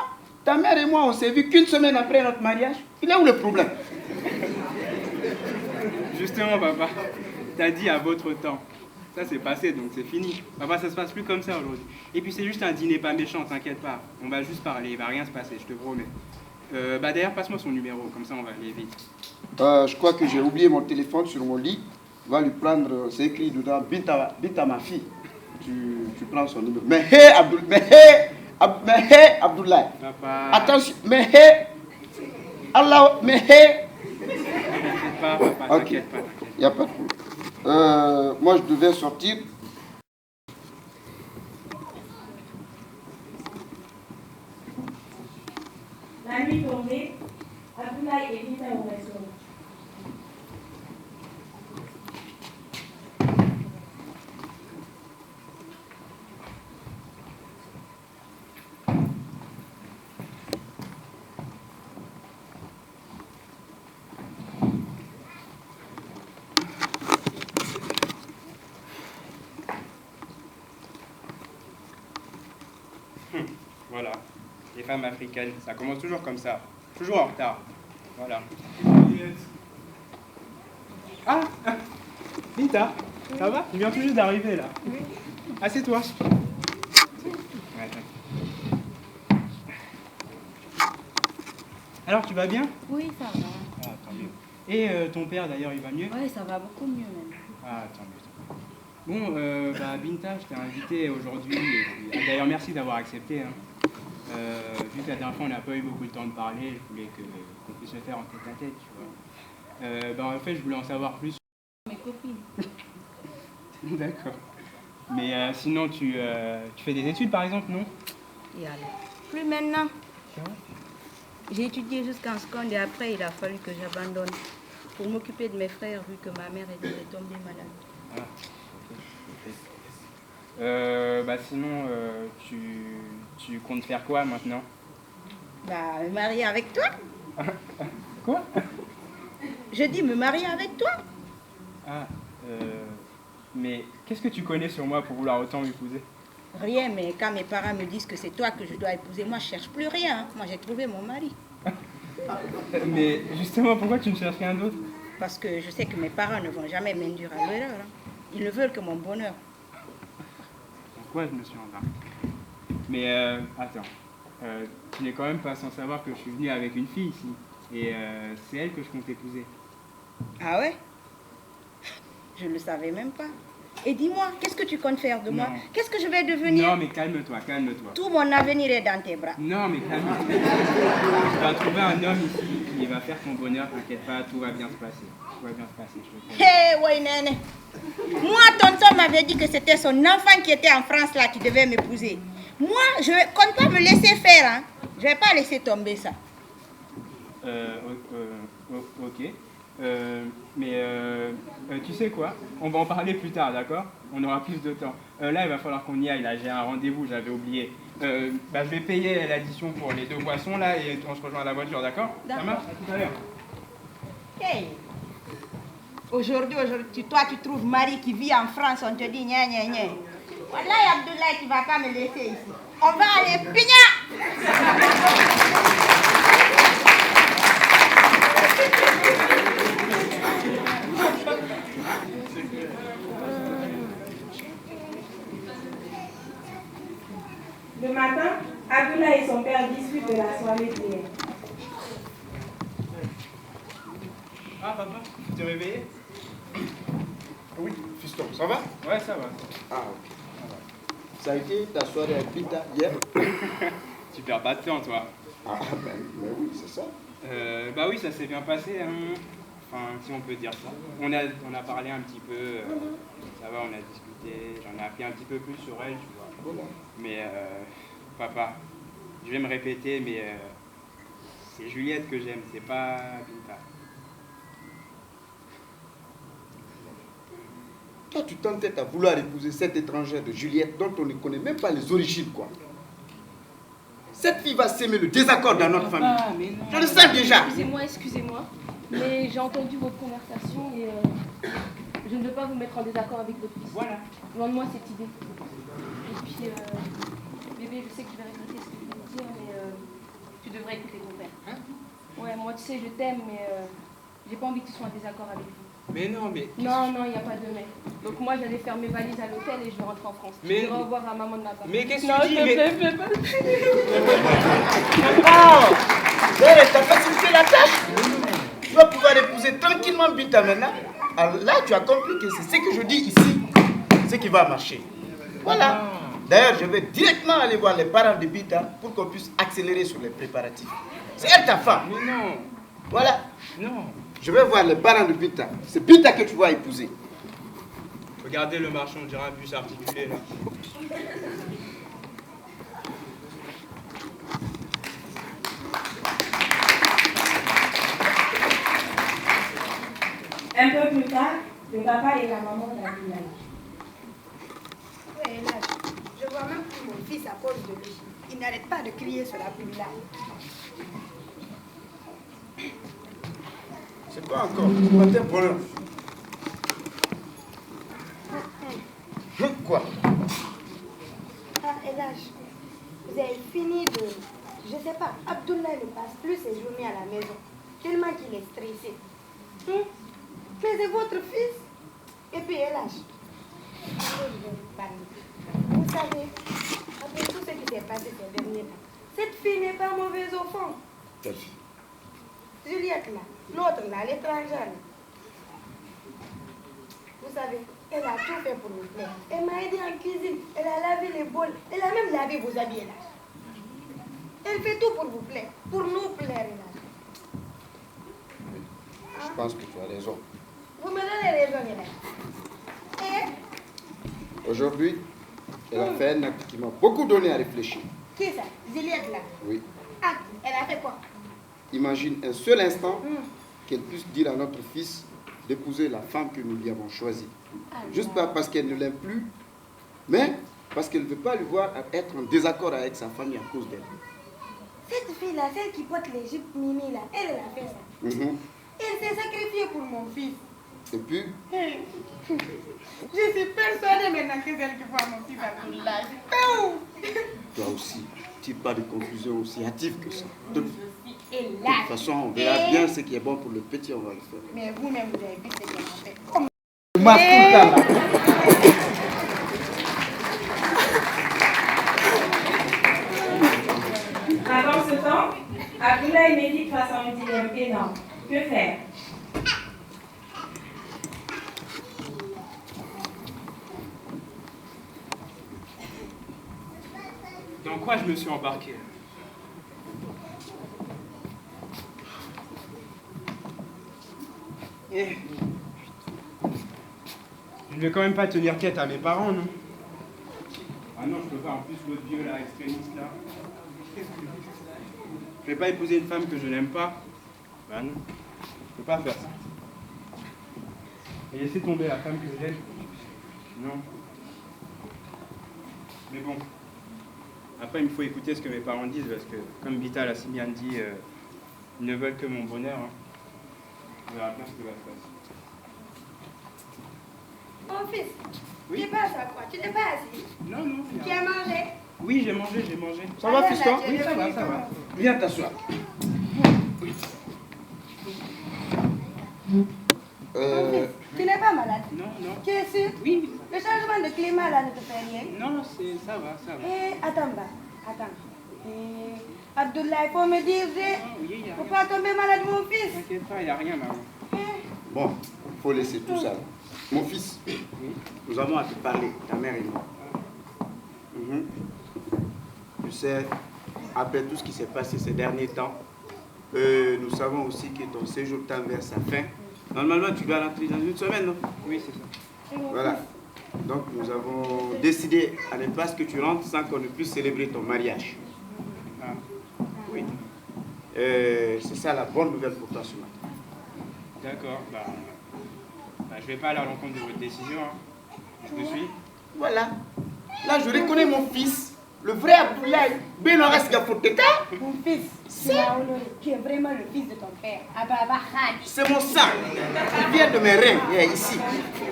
ta mère et moi, on s'est vus qu'une semaine après notre mariage. Il est où le problème? Justement, papa, t'as dit à votre temps. Ça, c'est passé, donc c'est fini. Papa, ça se passe plus comme ça aujourd'hui. Et puis, c'est juste un dîner pas méchant, t'inquiète pas. On va juste parler, il va rien se passer, je te promets. Bah d'ailleurs, passe-moi son numéro, comme ça on va aller vite. Je crois que j'ai oublié mon téléphone sur mon lit. Va lui prendre, c'est écrit dedans, Binta ma fille. Tu prends son numéro. Mais hé, Abdoulaye. Papa. Attention, mais hé. Allah, mais hé. T'inquiète pas, papa, t'inquiète pas. Il n'y a pas de problème. Moi, je devais sortir. La nuit tombée, Abdoulaye et Binta au restaurant. Voilà, les femmes africaines, ça commence toujours comme ça. Toujours en retard. Voilà. Ah, Binta, ça va? Tu viens tout juste d'arriver là. Oui. Assieds-toi. Alors, tu vas bien? Oui, ça va. Ah, tant mieux. Et ton père d'ailleurs, il va mieux? Oui, ça va beaucoup mieux même. Ah, tant mieux. Bon, bah, Binta, je t'ai invité aujourd'hui. D'ailleurs, merci d'avoir accepté. Hein. Vu que la dernière fois, on n'a pas eu beaucoup de temps de parler, je voulais qu'on puisse le faire en tête à tête, tu vois. Bah, en fait, je voulais en savoir plus sur mes copines. D'accord. Mais sinon, tu fais des études, par exemple, non? Et alors? Plus maintenant. J'ai étudié jusqu'en seconde et après, il a fallu que j'abandonne pour m'occuper de mes frères, vu que ma mère était tombée malade. Ah, ok. Bah sinon, tu comptes faire quoi maintenant? Bah, me marier avec toi. Quoi? Je dis me marier avec toi. Ah, Mais qu'est-ce que tu connais sur moi pour vouloir autant m'épouser? Rien, mais quand mes parents me disent que c'est toi que je dois épouser, moi je cherche plus rien. Hein. Moi j'ai trouvé mon mari. Mais justement, pourquoi tu ne cherches rien d'autre? Parce que je sais que mes parents ne vont jamais m'induire à l'erreur. Hein. Ils ne veulent que mon bonheur. Pourquoi je me suis embarqué? Mais attends, tu n'es quand même pas sans savoir que je suis venu avec une fille ici. Et c'est elle que je compte épouser. Ah ouais? Je ne le savais même pas. Et dis-moi, qu'est-ce que tu comptes faire de moi? Qu'est-ce que je vais devenir? Non, mais calme-toi, calme-toi. Tout mon avenir est dans tes bras. Non, mais calme-toi. Tu vas trouver un homme ici qui va faire ton bonheur. T'inquiète pas, tout va bien se passer. Tout va bien se passer, je te promets. Hé, ouais, néné. Moi, tonton m'avait dit que c'était son enfant qui était en France là qui devait m'épouser. Moi, je ne compte pas me laisser faire. Hein. Je ne vais pas laisser tomber ça. Ok. Mais tu sais quoi? On va en parler plus tard, d'accord? On aura plus de temps. Là, il va falloir qu'on y aille. Là, j'ai un rendez-vous, j'avais oublié. Je vais payer l'addition pour les 2 boissons là et on se rejoint à la voiture, d'accord? Ça marche? À tout à l'heure. Hey. Aujourd'hui, toi, tu trouves Marie qui vit en France, on te dit gna gna gna. Voilà, Abdoulaye, tu ne vas pas me laisser ici. On va aller pigna. Le matin, Abdoulaye et son père discutent de la soirée d'hier. Ah, papa, tu t'es réveillé? Oui, fiston, ça va? Ouais, ça va. Ah, ok. Ça a été ta soirée avec Binta hier? Tu perds pas de temps, toi. Ah, ben oui, c'est ça. Bah oui, ça s'est bien passé, hein. Enfin, si on peut dire ça. On a parlé un petit peu, ça va, on a discuté, j'en ai appris un petit peu plus sur elle, tu vois. Voilà. Mais, papa, je vais me répéter, mais c'est Juliette que j'aime, c'est pas Binta. Toi, tu t'entêtes à vouloir épouser cette étrangère de Juliette dont on ne connaît même pas les origines, quoi. Cette fille va s'aimer le désaccord dans notre famille. Mais non. Je le sais déjà. Excusez-moi, mais j'ai entendu votre conversation et je ne veux pas vous mettre en désaccord avec votre fils. Voilà. Loin de moi cette idée. Et puis, bébé, je sais que tu vas regretter ce que je vais te dire, mais tu devrais écouter ton père. Hein? Ouais, moi tu sais, je t'aime, mais j'ai pas envie que tu sois en désaccord avec vous. Mais non, mais... Non, il n'y a pas de mais. Donc moi, j'allais faire mes valises à l'hôtel et je vais rentrer en France. Mais... Je vais au revoir à maman de ma part. Mais qu'est-ce que tu dis? mais... Oh, t'as facilité la tâche. Tu vas pouvoir épouser tranquillement Binta maintenant. Alors là, tu as compris que c'est ce que je dis ici, ce qui va marcher. Voilà. D'ailleurs, je vais directement aller voir les parents de Binta pour qu'on puisse accélérer sur les préparatifs. C'est elle ta femme. Mais non. Voilà. Non. Je vais voir les parents de Binta. C'est Binta que tu vas épouser. Regardez le marchand, on dirait un bus articulé là. Un peu plus tard, le papa et la maman d'Abdoulaye. Oui, là, je vois même plus mon fils à cause de lui. Il n'arrête pas de crier sur la pluie là. C'est quoi encore? Matin bonheur. Quoi? Ah, Elage, vous avez fini de... Je sais pas, Abdoulaye ne passe plus ses journées à la maison, tellement qu'il est stressé. Mais c'est votre fils. Et puis Elage, vous savez, après tout ce qui s'est passé ces derniers temps, cette fille n'est pas mauvaise au fond. Quelle fille? Juliette là, l'autre là, l'étrangère. Vous savez, elle a tout fait pour vous plaire. Elle m'a aidé en cuisine, elle a lavé les bols, elle a même lavé vos habits là. Elle fait tout pour vous plaire, pour nous plaire là. Je pense que tu as raison. Vous me donnez raison là. Et Aujourd'hui, elle a fait un acte qui m'a beaucoup donné à réfléchir. qui ça? Juliette là. Oui. Ah, elle a fait quoi? Imagine un seul instant qu'elle puisse dire à notre fils d'épouser la femme que nous lui avons choisie. Juste pas parce qu'elle ne l'aime plus, mais parce qu'elle ne veut pas lui voir être en désaccord avec sa famille à cause d'elle. Cette fille-là, celle qui porte les jupes Mimi là, elle a fait ça. Elle s'est sacrifiée pour mon fils. Et puis je suis persuadée maintenant que c'est elle qui voit mon fils Abdoulaye. toi aussi, tu n'es pas de confusion aussi hâtive que ça. De toute Hélas. façon, on verra bien ce qui est bon pour le petit, on va le faire. Mais vous-même, vous avez vu ce qu'elle a fait. Pendant ce temps, Abdoulaye médite face à un dilemme énorme. Que faire? Dans quoi je me suis embarqué? Je ne vais quand même pas tenir tête à mes parents, non? Ah non, je peux pas. En plus, l'autre vieux, là, extrémiste, là. Je vais pas épouser une femme que je n'aime pas. Ben non, je peux pas faire ça. Et laisser tomber la femme que j'aime. Non. Mais bon. Après, il me faut écouter ce que mes parents disent, parce que, comme Vita l'a si bien dit, ils ne veulent que mon bonheur. Hein. On verra bien ce qui va se passer. Mon fils, tu passes à quoi? Tu n'es pas assis? Non, non. Tu as mangé? Oui, j'ai mangé, j'ai mangé. Ça va, fiston? Oui, ça va, ça va. Viens t'asseoir. Mon fils, tu n'es pas malade? Non, non. Tu es sûr? Oui. Le changement de climat là ne te fait rien? Non, ça va, ça va. Attends, attends. Abdoulaye, faut me dire, faut pas tomber malade, mon fils. T'inquiète pas, il n'y a rien là. Bon, il faut laisser tout ça. Mon fils, nous avons à te parler, ta mère et moi. Tu sais, après tout ce qui s'est passé ces derniers temps, nous savons aussi que ton séjour tend vers sa fin. Normalement, tu dois rentrer dans une semaine, non? Oui, c'est ça. Voilà. Donc, nous avons décidé à ne pas que tu rentres sans qu'on ne puisse célébrer ton mariage. Ah. Oui. C'est ça la bonne nouvelle pour toi ce matin. D'accord. Je vais pas aller à l'encontre de votre décision. Hein. Je vous suis. Voilà. Là, je reconnais mon fils. Le vrai Abdoulaye. Benoras Gafoteka. Mon fils, tu es vraiment le fils de ton père. Ababa Khadi. C'est mon sang. Il vient de mes reins. Ici.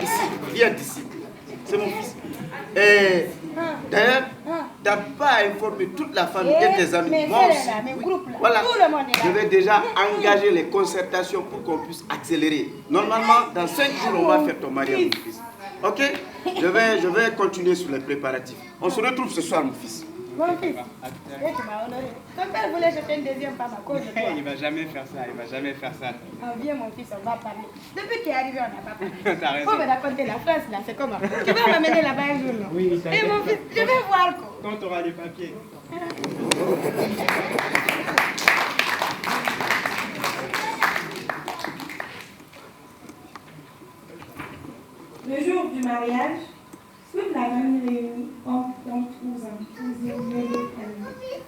Ici. Il vient d'ici. C'est mon fils. D'ailleurs, tu n'as pas informé toute la famille et tes amis. Mais moi aussi. là, mes groupes là, voilà. tout le monde est là. Je vais déjà engager les concertations pour qu'on puisse accélérer. Normalement, dans 5 jours, on va faire ton mariage, mon fils. Ok? Je vais continuer sur les préparatifs. On se retrouve ce soir, mon fils. Mon fils, tu m'as honoré. Ton père voulait jeter une deuxième femme à cause de toi. Il va jamais faire ça, il va jamais faire ça. Viens mon fils, on va parler. Depuis que tu es arrivé, on n'a pas parlé. T'as raison. Faut me raconter la France là, c'est comment? Tu vas m'amener là-bas un jour, non? Oui, Et mon fils, je vais voir quoi. Quand tu auras les papiers. Le jour du mariage, toute la famille réunie entre cousins, cousines, mêlés, amis.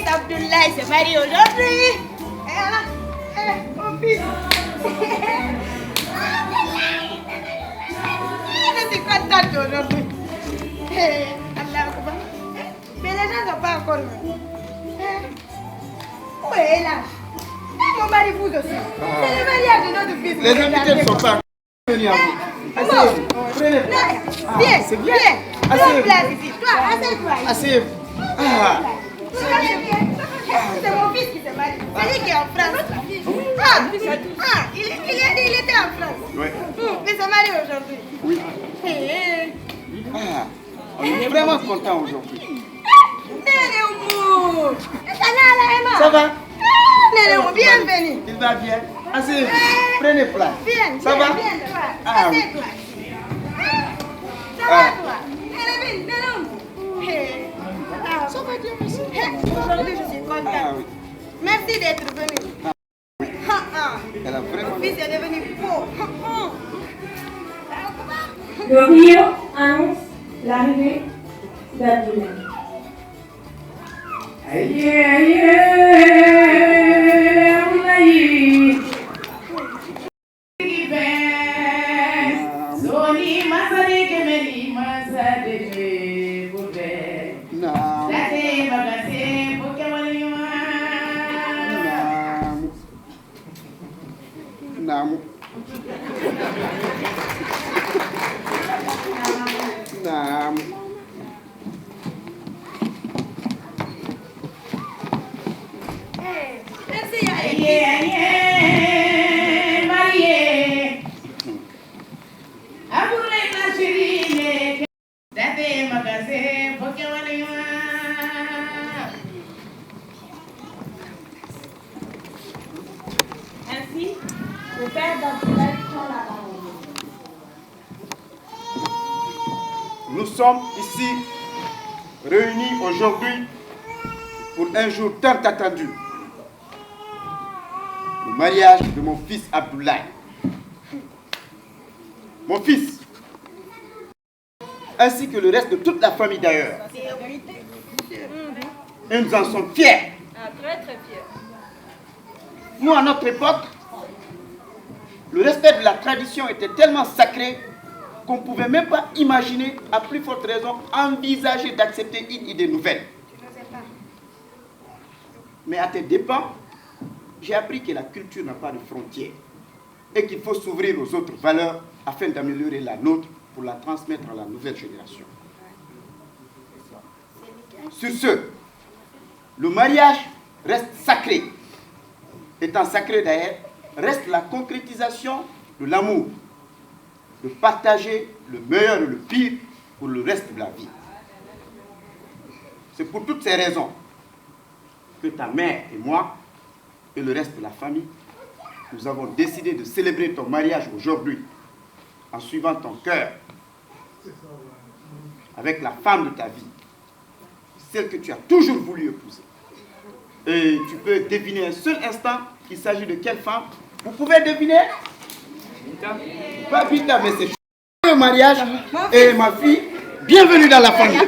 Abdoulaye s'est marié aujourd'hui. Mon fils. Je suis contente aujourd'hui. Allah Akbar. Mais les gens ne sont pas encore venus. Où est là? Mon mari vous aussi. C'est le mariage de notre fils. Les invités ne sont pas venus à vous. Asseyez-vous. Prenez place. Viens, c'est bien. Viens. Asseyez-vous. Place ici. Toi, assieds-toi. Asseyez-vous. Ah. C'est mon fils qui s'est marié. C'est lui qui est en France. Il était en France. Oui. Mais il s'est marié aujourd'hui. Oui. On est vraiment content aujourd'hui. Ça va? Bienvenue. Il va bien. Assez. Prenez place. Viens. Ça va? Ah oui. Ça va toi? Ça va bien, merci. Aujourd'hui, je suis contente. Ah oui. Merci d'être venu. Elle a vraiment... Mon fils est devenu beau. Le Rio annonce l'arrivée d'Abdoulaye. Aïe, aïe, Abdoulaye. Soni masari kemeli masade bube. Date bagase pokemon Namu. Namu. Merci, aïe, aïe, Marie. Abdoulaye la chérie, date bagase pokemon. Ainsi, le père d'Abdoulaye prend la parole. Nous sommes ici réunis aujourd'hui pour un jour tant attendu. Le mariage de mon fils Abdoulaye. Mon fils, ainsi que le reste de toute la famille d'ailleurs. Et nous en sommes fiers. Très très fier. Nous, à notre époque, le respect de la tradition était tellement sacré qu'on ne pouvait même pas imaginer, à plus forte raison, envisager d'accepter une idée nouvelle. Mais à tes dépens, j'ai appris que la culture n'a pas de frontières et qu'il faut s'ouvrir aux autres valeurs afin d'améliorer la nôtre pour la transmettre à la nouvelle génération. Sur ce, le mariage reste sacré. Étant sacré d'ailleurs, reste la concrétisation de l'amour, de partager le meilleur et le pire pour le reste de la vie. C'est pour toutes ces raisons que ta mère et moi et le reste de la famille, nous avons décidé de célébrer ton mariage aujourd'hui en suivant ton cœur avec la femme de ta vie, celle que tu as toujours voulu épouser. Et tu peux deviner un seul instant qu'il s'agit de quelle femme. Vous pouvez deviner? Pas Bita, mais c'est le mariage. Et ma fille, bienvenue dans la famille.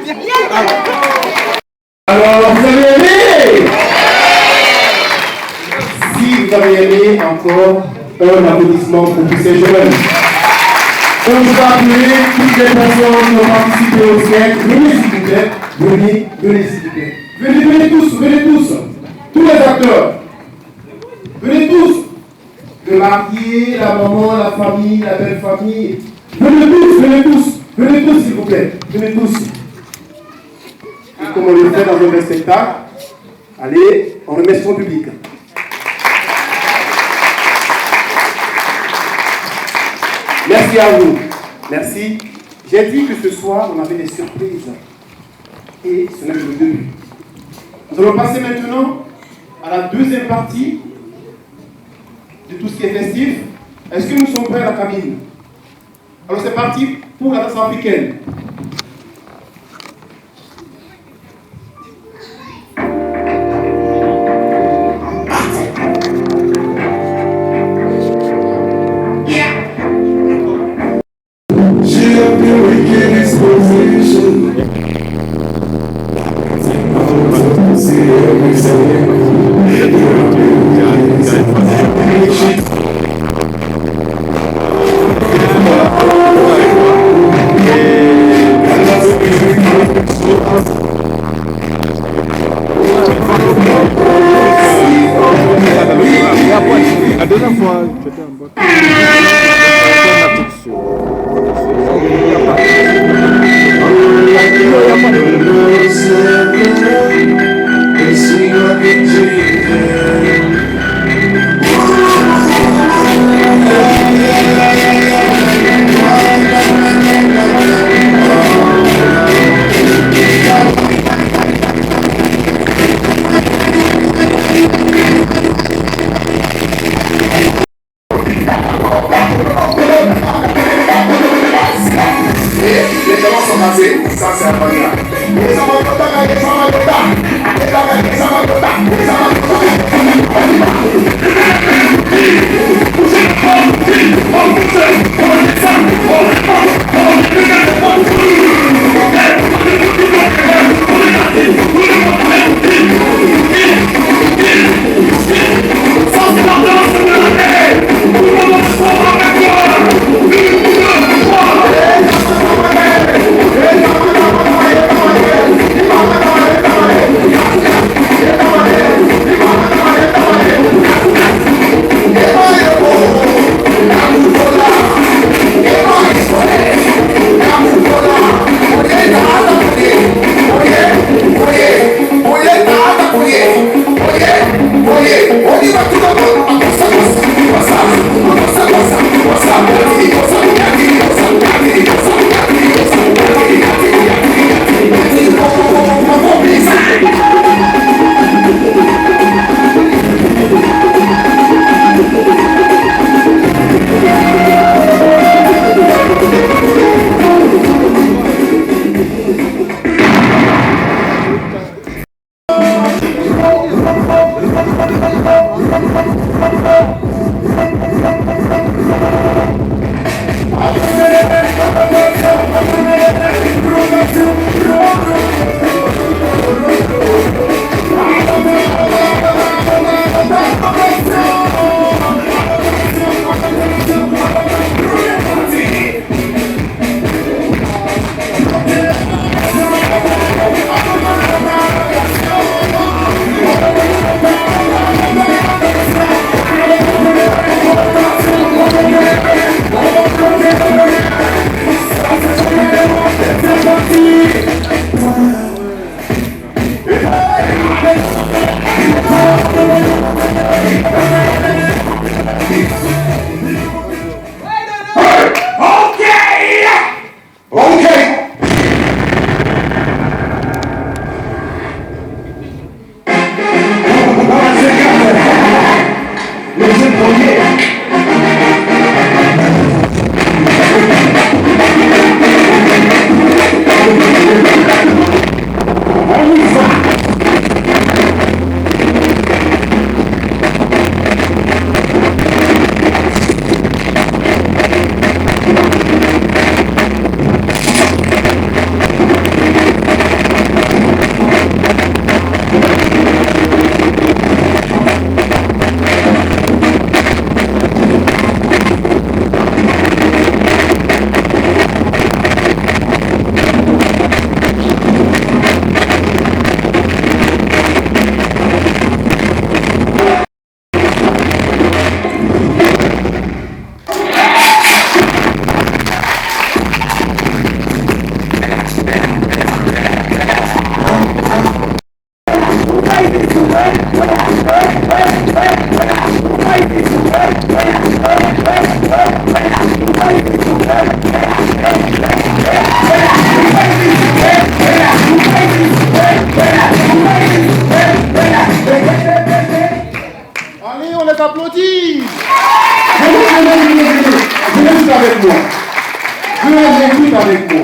Alors, vous avez aimé? Si vous avez aimé, encore un applaudissement pour tous ces jeunes. On vous va appeler toutes les personnes qui ont participé au siècle. Venez s'il vous plaît. Venez s'il vous plaît. Venez tous. Tous les acteurs. Venez tous. Le marié, la maman, la famille, la belle famille. Venez tous s'il vous plaît. Venez tous. Et comme on le fait dans un vrai spectacle, allez, on remet son public. Merci à vous. Merci. J'ai dit que ce soir, on avait des surprises. Et ce n'est que le début. Nous allons passer maintenant à la deuxième partie de tout ce qui est festif. Est-ce que nous sommes prêts à la cabine? Alors c'est parti pour la danse africaine. La deuxième fois, j'étais en bas. Allez, on les applaudit. Venez tous avec moi. Venez tous avec moi.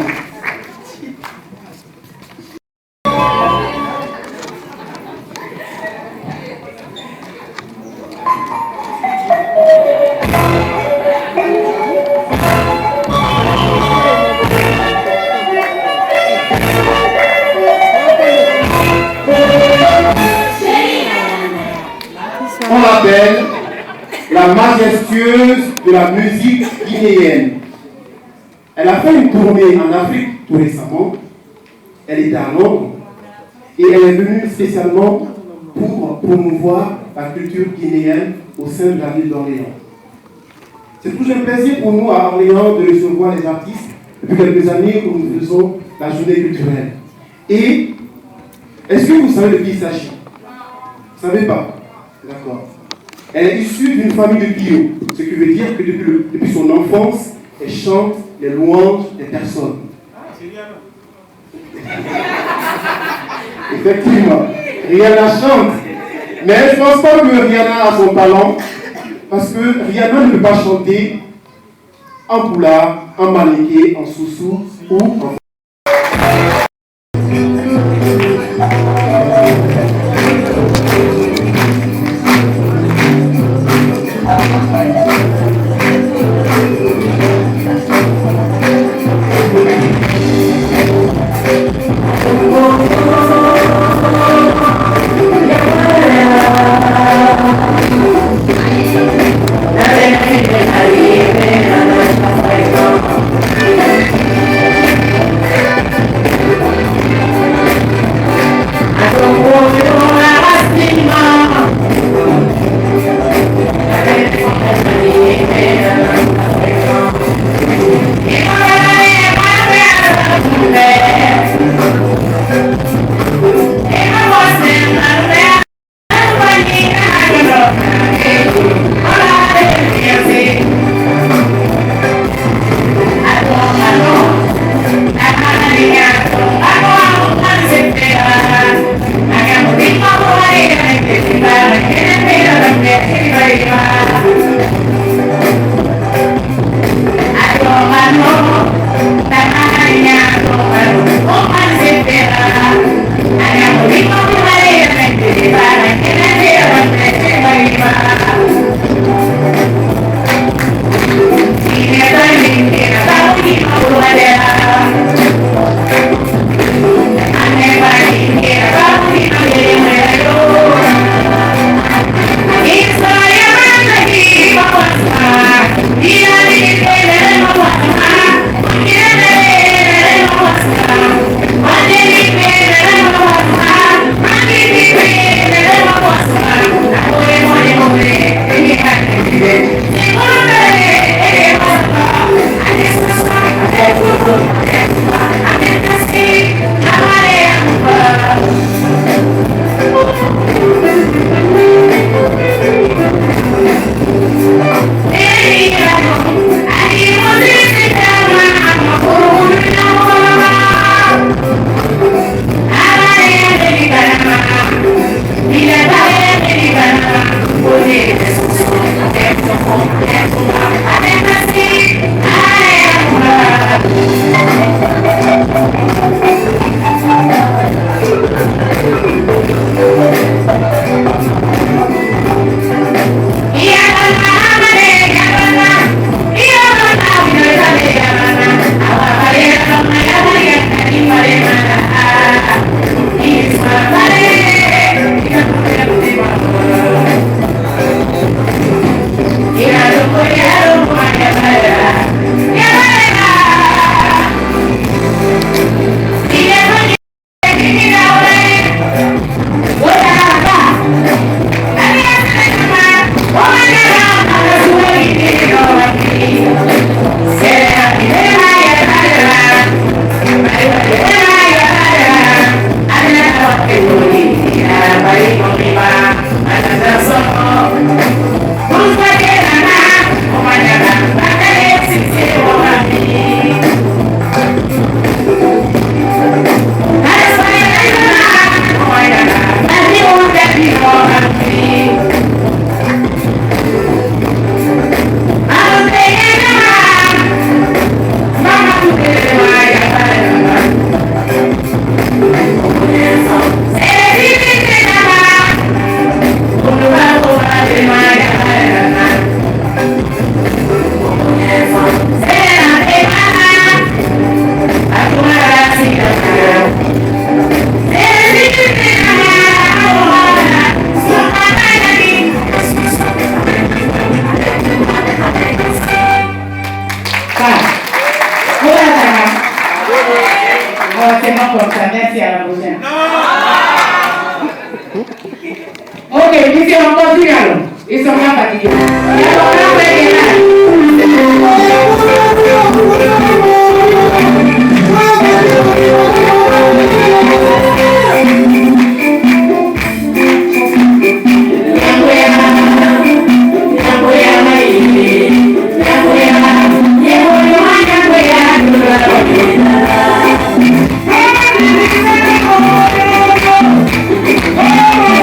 On l'appelle la majestueuse de la musique guinéenne. Elle a fait une tournée en Afrique tout récemment. Elle était à Londres et elle est venue spécialement pour promouvoir la culture guinéenne au sein de la ville d'Orléans. C'est toujours un plaisir pour nous à Orléans de recevoir les artistes depuis quelques années où nous faisons la journée culturelle. Et est-ce que vous savez de qui il s'agit? Vous ne savez pas? D'accord. Elle est issue d'une famille de griots, ce qui veut dire que depuis son enfance, elle chante les louanges des personnes. Effectivement, Rihanna chante, mais je ne pense pas que Rihanna a son talent, parce que Rihanna ne peut pas chanter en poula, en malinké, en soussou ou en... Thank you. comme ça. Merci, à la prochaine. Ok, ici on continue alors. Ils sont bien fatigués. Oh,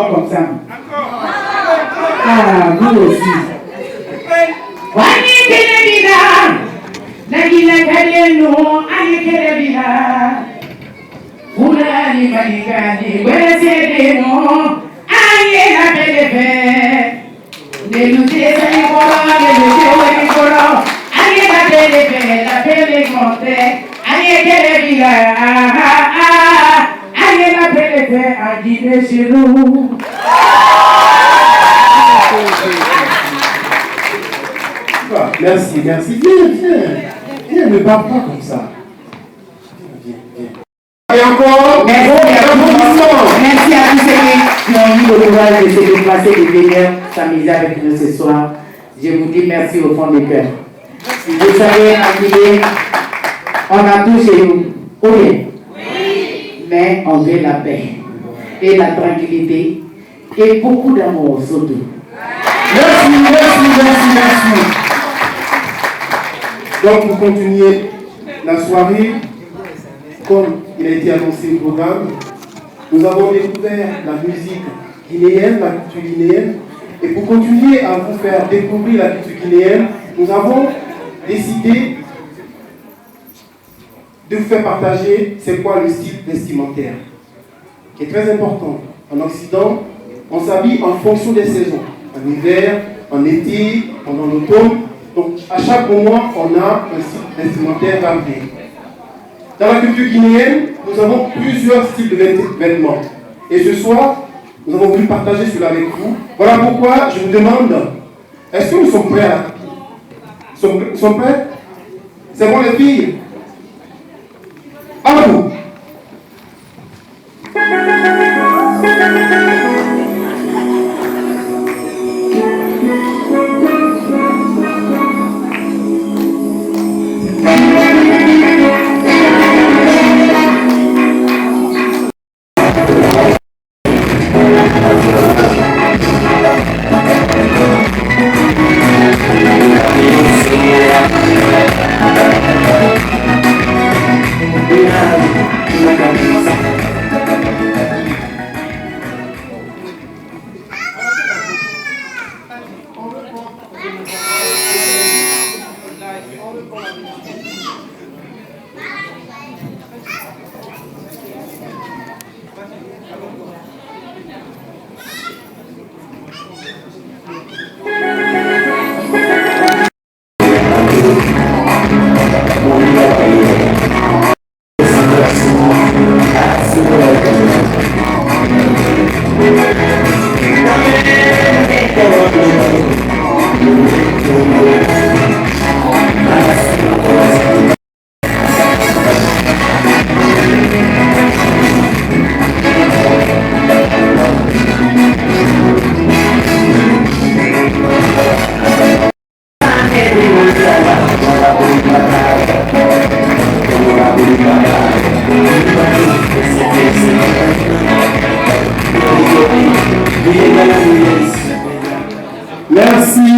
fort comme ça. Ah, vous aussi. Wani Kelebila, Nagila Kalieno, Ani Kelebila, Fulani Manikani, Wesedemo, Aye la Pelebe, Neluté Sanikoro, Neluté Sanikoro, Aye la Pelebe, la Pelemonte, Aye Kelebila, Aye la Pelebe, Agile Chirou. Merci, merci. Viens, ne parle pas comme ça. Et encore, merci à tous ceux qui ont eu le courage de se déplacer et de venir s'amuser avec nous ce soir. Je vous dis merci au fond du cœur. Vous savez, à Guinée, on a tout chez nous. Oui. Mais on veut la paix et la tranquillité et beaucoup d'amour surtout. Merci. Donc, pour continuer la soirée, comme il a été annoncé au programme, nous avons découvert la musique guinéenne, la culture guinéenne. Et pour continuer à vous faire découvrir la culture guinéenne, nous avons décidé de vous faire partager c'est quoi le style vestimentaire, qui est très important. En Occident, on s'habille en fonction des saisons. En hiver, en été, pendant l'automne. Donc, à chaque moment, on a un style vestimentaire varié. Dans la culture guinéenne, nous avons plusieurs styles de vêtements. Et ce soir, nous avons voulu partager cela avec vous. Voilà pourquoi je vous demande, est-ce que nous sommes prêts à la... Sommes prêts? C'est bon les filles? À vous.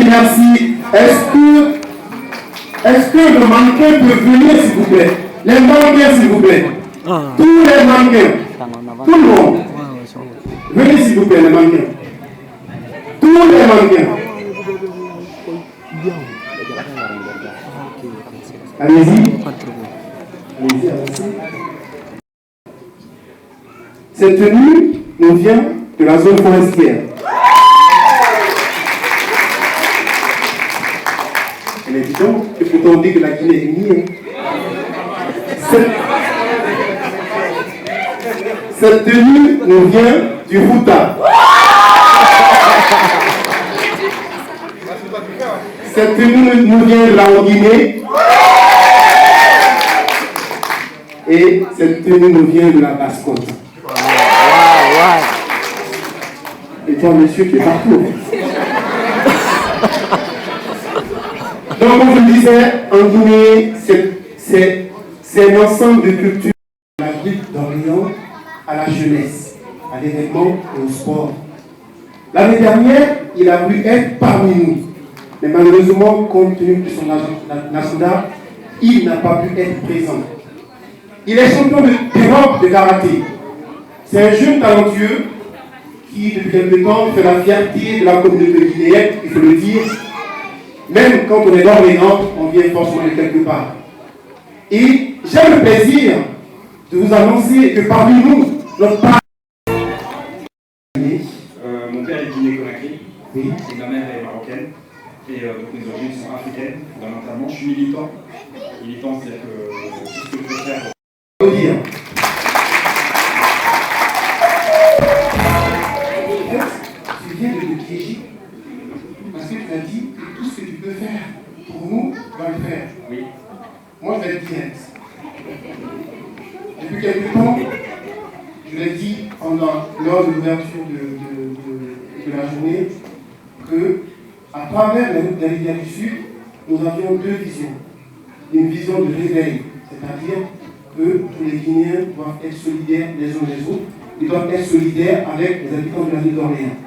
Merci. Est-ce que le mannequin peut venir, s'il vous plaît? Les mannequins, s'il vous plaît. Tous les mannequins. Tout le monde. Venez, s'il vous plaît, les mannequins. Tous les mannequins. Allez-y. Cette tenue nous vient de la zone forestière. Elle est évidente, et pourtant on dit que la Guinée est unie. Cette tenue nous vient du Fouta. Cette tenue nous vient de la Guinée. Et cette tenue nous vient de la Basse-Côte. Et toi, monsieur, tu es partout. Donc, comme je le disais, en Guinée, c'est un ensemble de cultures de l'Afrique d'Orient à la jeunesse, à l'événement et au sport. L'année dernière, il a voulu être parmi nous. Mais malheureusement, compte tenu de son agenda, il n'a pas pu être présent. Il est champion d'Europe de karaté. C'est un jeune talentueux qui, depuis quelque temps, fait la fierté de la communauté guinéenne, il faut le dire. Même quand on est dans les Nantes, on vient forcément de quelque part. Et j'ai le plaisir de vous annoncer que parmi nous, notre père... Mon père est guinéen-conakry, oui. Et ma mère est marocaine. Et donc mes origines sont africaines, fondamentalement. Je suis militant. Militant, c'est-à-dire que tout ce que je peux faire... Tu viens de te piéger parce que tu as dit que tout ce que tu peux faire pour nous, tu vas le faire. Oui. Moi, je vais être direct. Depuis quelque temps, je l'ai dit lors de l'ouverture de la journée, que à travers la route de la rivière du Sud, nous avions deux visions. Une vision de réveil, c'est-à-dire que tous les Guinéens doivent être solidaires les uns les autres, ils doivent être solidaires avec les habitants de la ville d'Orléans.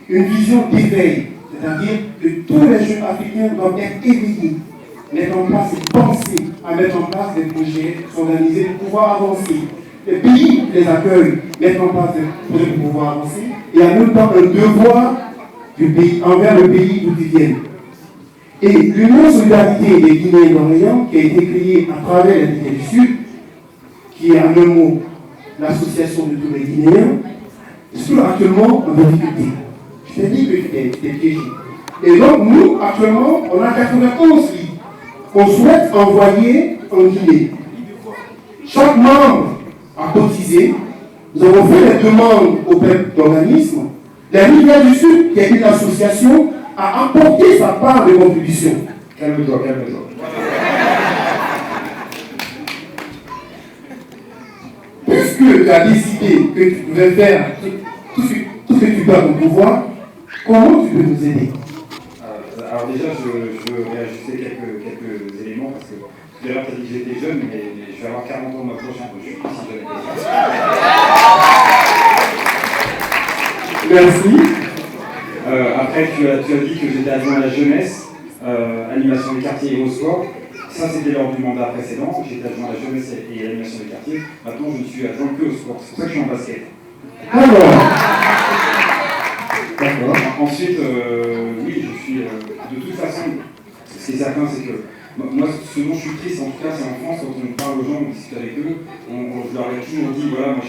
Une vision d'éveil, c'est-à-dire que tous les jeunes africains doivent être éveillés, mettre en place et penser à mettre en place des projets, s'organiser pour pouvoir avancer. Les pays les accueillent, mettre en place des projets pour pouvoir avancer, et en même temps un devoir du pays, envers le pays d'où ils viennent. Et l'Union Solidarité des Guinéens d'Orléans, qui a été créée à travers la Guinée du Sud, qui est en un mot l'association de tous les Guinéens, sont actuellement en difficulté. Je t'ai dit que tu étais piégé. Et donc nous, actuellement, on a 91 lits qu'on souhaite envoyer en Guinée. Chaque membre a cotisé. Nous avons fait des demandes auprès d'organismes. La Rivière du Sud, qui est une association, a apporté sa part de contribution. Calme-toi, calme-toi. Puisque tu as décidé que tu pouvais faire tout ce que tu peux à ton pouvoir, comment tu peux nous aider? Alors déjà, je veux réajuster quelques éléments, parce que tout à l'heure, tu as dit que j'étais jeune, mais je vais avoir 40 ans le mois prochain, donc je suis pas si jeune que ça. Merci. Après, tu as dit que j'étais adjoint à la jeunesse, animation des quartiers et au sport. Ça, c'était lors du mandat précédent. J'étais adjoint à la jeunesse et à l'animation des quartiers. Maintenant, je ne suis adjoint que au sport. C'est pour ça que je suis en basket. D'accord. Ensuite, oui, je suis... de toute façon, ce qui est certain, c'est que moi, ce dont je suis triste, en tout cas, c'est en France, quand on parle aux gens, on discute avec eux, je leur ai toujours dit, voilà, moi, je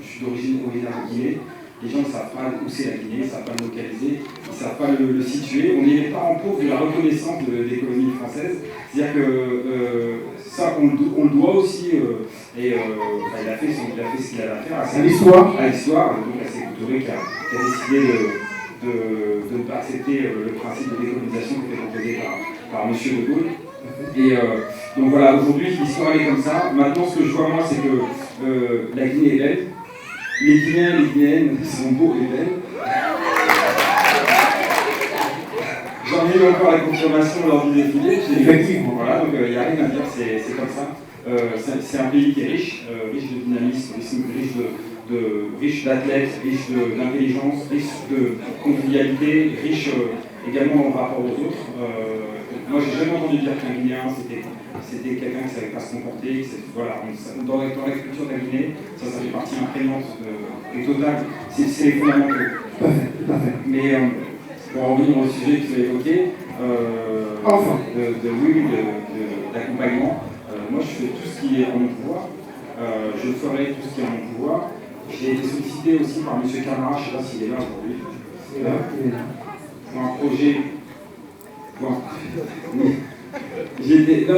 suis d'origine originaire de Guinée. Les gens ne savent pas où c'est la Guinée, ils ne savent pas le localiser, ils ne savent pas le situer. On est les parents pauvres de la reconnaissance des colonies françaises. C'est-à-dire que ça, on le doit aussi, il a fait ce qu'il avait à faire à l'histoire, donc à Sékou Touré qui a décidé de ne pas accepter le principe de décolonisation qui était proposé par M. de Gaulle. Et donc voilà, aujourd'hui, l'histoire est comme ça. Maintenant, ce que je vois, moi, c'est que la Guinée est belle. Les Guinéens et les Guinéennes sont beaux et belles. J'en ai eu encore la confirmation lors du défilé. Effectivement. Voilà, donc il n'y a rien à dire, c'est comme ça. C'est un pays qui est riche, riche de dynamisme, riche d'athlètes, riche d'intelligence, riche de convivialité, riche également dans le rapport aux autres. Moi, j'ai jamais entendu dire qu'un Guinéen, c'était quelqu'un qui ne savait pas se comporter. Voilà, dans la culture de la Guinée, ça fait partie imprégnante et totale. C'est les fondamentaux. Mais pour en revenir au sujet que tu as évoqué, d'accompagnement, moi je fais tout ce qui est en mon pouvoir. Je ferai tout ce qui est en mon pouvoir. J'ai été sollicité aussi par M. Camara, je ne sais pas s'il est là aujourd'hui, pour un projet. Bon. Non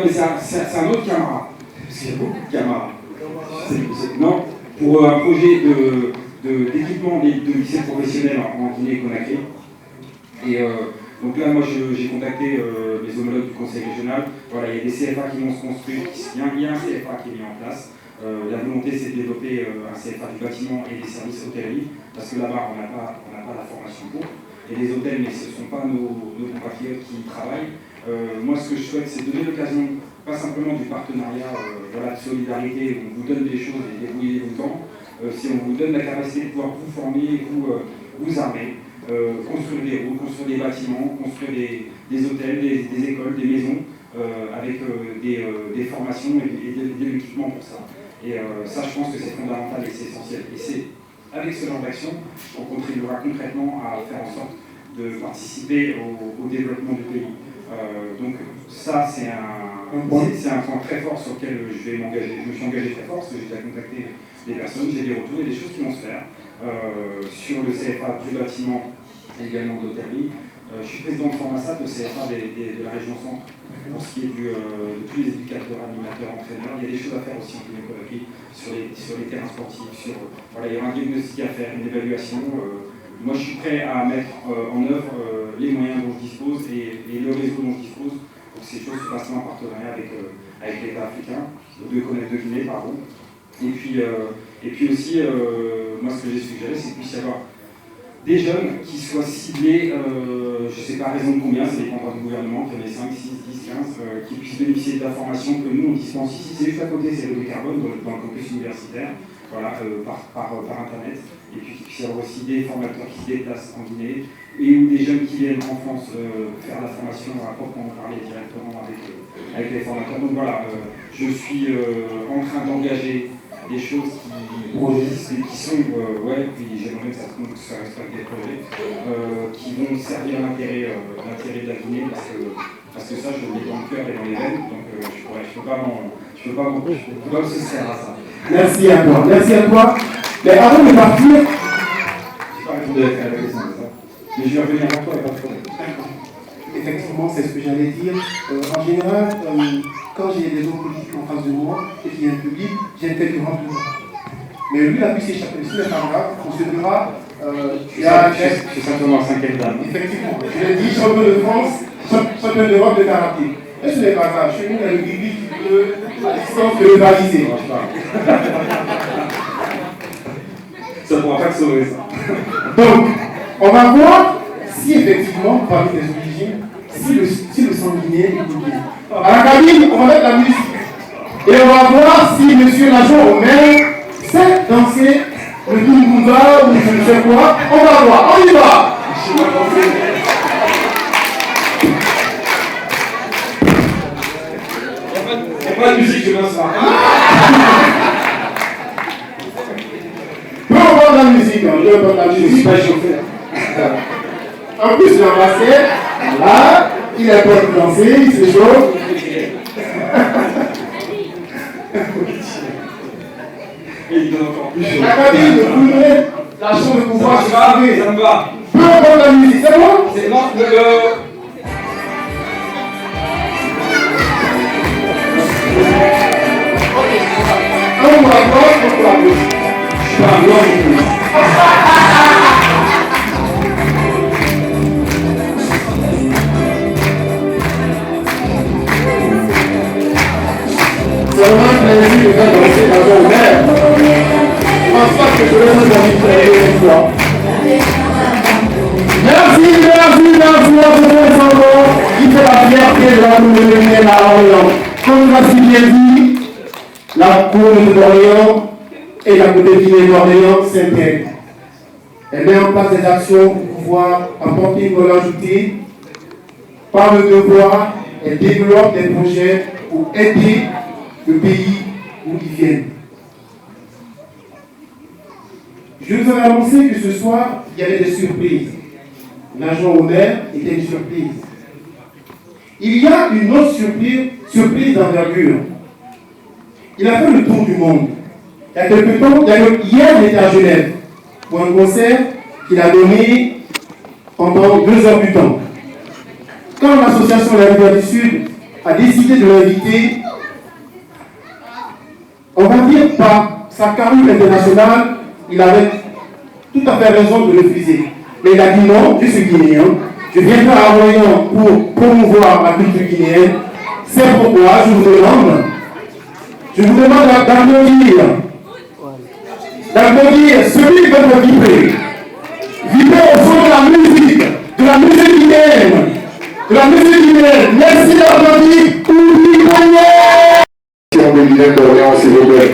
mais c'est un autre Camara. C'est beaucoup de Camara. Non, pour un projet d'équipement de lycée professionnel en Guinée-Conakry. Et donc là, moi j'ai contacté mes homologues du conseil régional. Voilà, il y a des CFA qui vont se construire. Il y a un CFA qui est mis en place. La volonté, c'est de développer un CFA du bâtiment et des services hôtellerie, parce que là-bas, on n'a pas la formation pour. Et les hôtels, mais ce ne sont pas nos compatriotes qui y travaillent. Moi, ce que je souhaite, c'est donner l'occasion, pas simplement du partenariat de solidarité, où on vous donne des choses et débrouillez-vous-en, si on vous donne la capacité de pouvoir vous former, vous armer, construire des routes, construire des bâtiments, construire des hôtels, des écoles, des maisons, avec des formations et de l'équipement pour ça. Et ça, je pense que c'est fondamental et c'est essentiel. Et c'est avec ce genre d'action, on contribuera concrètement à faire en sorte de participer au développement du pays. Donc ça, c'est un point très fort sur lequel je vais m'engager. Je me suis engagé très fort parce que j'ai déjà contacté des personnes, j'ai des retours et des choses qui vont se faire sur le CFA du bâtiment et également de l'hôtellerie. Je suis président de Formasat, le CFA de la région centre, pour ce qui est de tous les éducateurs, animateurs, entraîneurs. Il y a des choses à faire aussi en kinécologie sur les terrains sportifs. Voilà, il y aura un diagnostic à faire, une évaluation. Moi, je suis prêt à mettre en œuvre les moyens dont je dispose et le réseau dont je dispose pour que ces choses se fassent en partenariat avec l'État africain, de Guinée, pardon. Et puis aussi, moi, ce que j'ai suggéré, c'est qu'il puisse y avoir des jeunes qui soient ciblés, je ne sais pas à raison de combien, ça dépendra du gouvernement, qu'il y en ait 5, 6, 10, 15, qui puissent bénéficier de la formation que nous on dispense ici. C'est juste à côté, c'est le carbone dans le campus universitaire, voilà, par Internet. Et puis qu'il puisse y avoir aussi des formateurs qui se déplacent en Guinée et ou des jeunes qui viennent en France faire la formation à proprement parler directement avec les formateurs. Donc voilà, je suis en train d'engager des choses qui sont, puis j'aimerais que ça respecte des projets qui vont servir l'intérêt de la Guinée parce que ça, je le mets dans le cœur et dans les veines, donc je ne peux pas me soustraire à ça. Merci à toi, merci à toi. Mais avant de partir, je n'ai pas répondu à la question, mais je vais revenir à toi, il n'y a pas de problème. Effectivement, c'est ce que j'allais dire. En général, quand j'ai des hommes politiques en face de moi et qu'il y a un public, j'intègre durant tout le monde. Mais lui, il a pu s'échapper. Ce n'est pas grave, on se dira. C'est simplement 5e dame. Effectivement. Je l'ai dit, champion de France, champion d'Europe de karaté. Mais ce n'est pas grave. Chez nous, il y a le public qui peut, à distance, le valiser. Ça ne pourra pas te sauver, ça. Donc, on va voir si effectivement, parmi les origines, si le sanguinier est guinéen. À la cabine, on va mettre la musique. Et on va voir si M. Lajon Omer sait danser le Dungunga ou je ne sais quoi. On va voir, on y va. Il n'y a pas de musique demain soir. Peu importe la musique, peu importe la musique. Pas chauffé. En plus, l'ambassadeur, là, il a peur de danser, il se chauffe. La cabine, vous voulez la chance de pouvoir se sauver. Ça me va. Peu importe la musique, c'est bon? C'est bon, On va voir, on va voir. Je suis pas un blanc du tout. C'est vraiment un plaisir de faire danser la joie ouverte. Je pense pas que je vais vous inviter une fois. Merci à ce président qui fait la fierté de la communauté à Orient. Comme l'a si bien dit, la commune d'Orient et la communauté d'Orient s'intègrent. Elle met en place des actions pour pouvoir apporter une valeur ajoutée. Par le devoir, elle développe des projets pour aider le pays où ils viennent. Je vous avais annoncé que ce soir, il y avait des surprises. L'agent Omer était une surprise. Il y a une autre surprise d'envergure. Il a fait le tour du monde. Il y a quelques temps, hier, il était à Genève pour un concert qu'il a donné pendant 2 heures du temps. Quand l'association La Rivière du Sud a décidé de l'inviter, on va dire par sa carrure internationale, il avait tout à fait raison de refuser. Mais il a dit non, je suis guinéen, je viendrai à Orient pour promouvoir la culture guinéenne. C'est pourquoi je vous demande d'applaudir celui qui veut vibrer. Vibrer au son de la musique guinéenne. Merci d'applaudir pour Guinéen. De Guinée d'Orient, s'il vous plaît.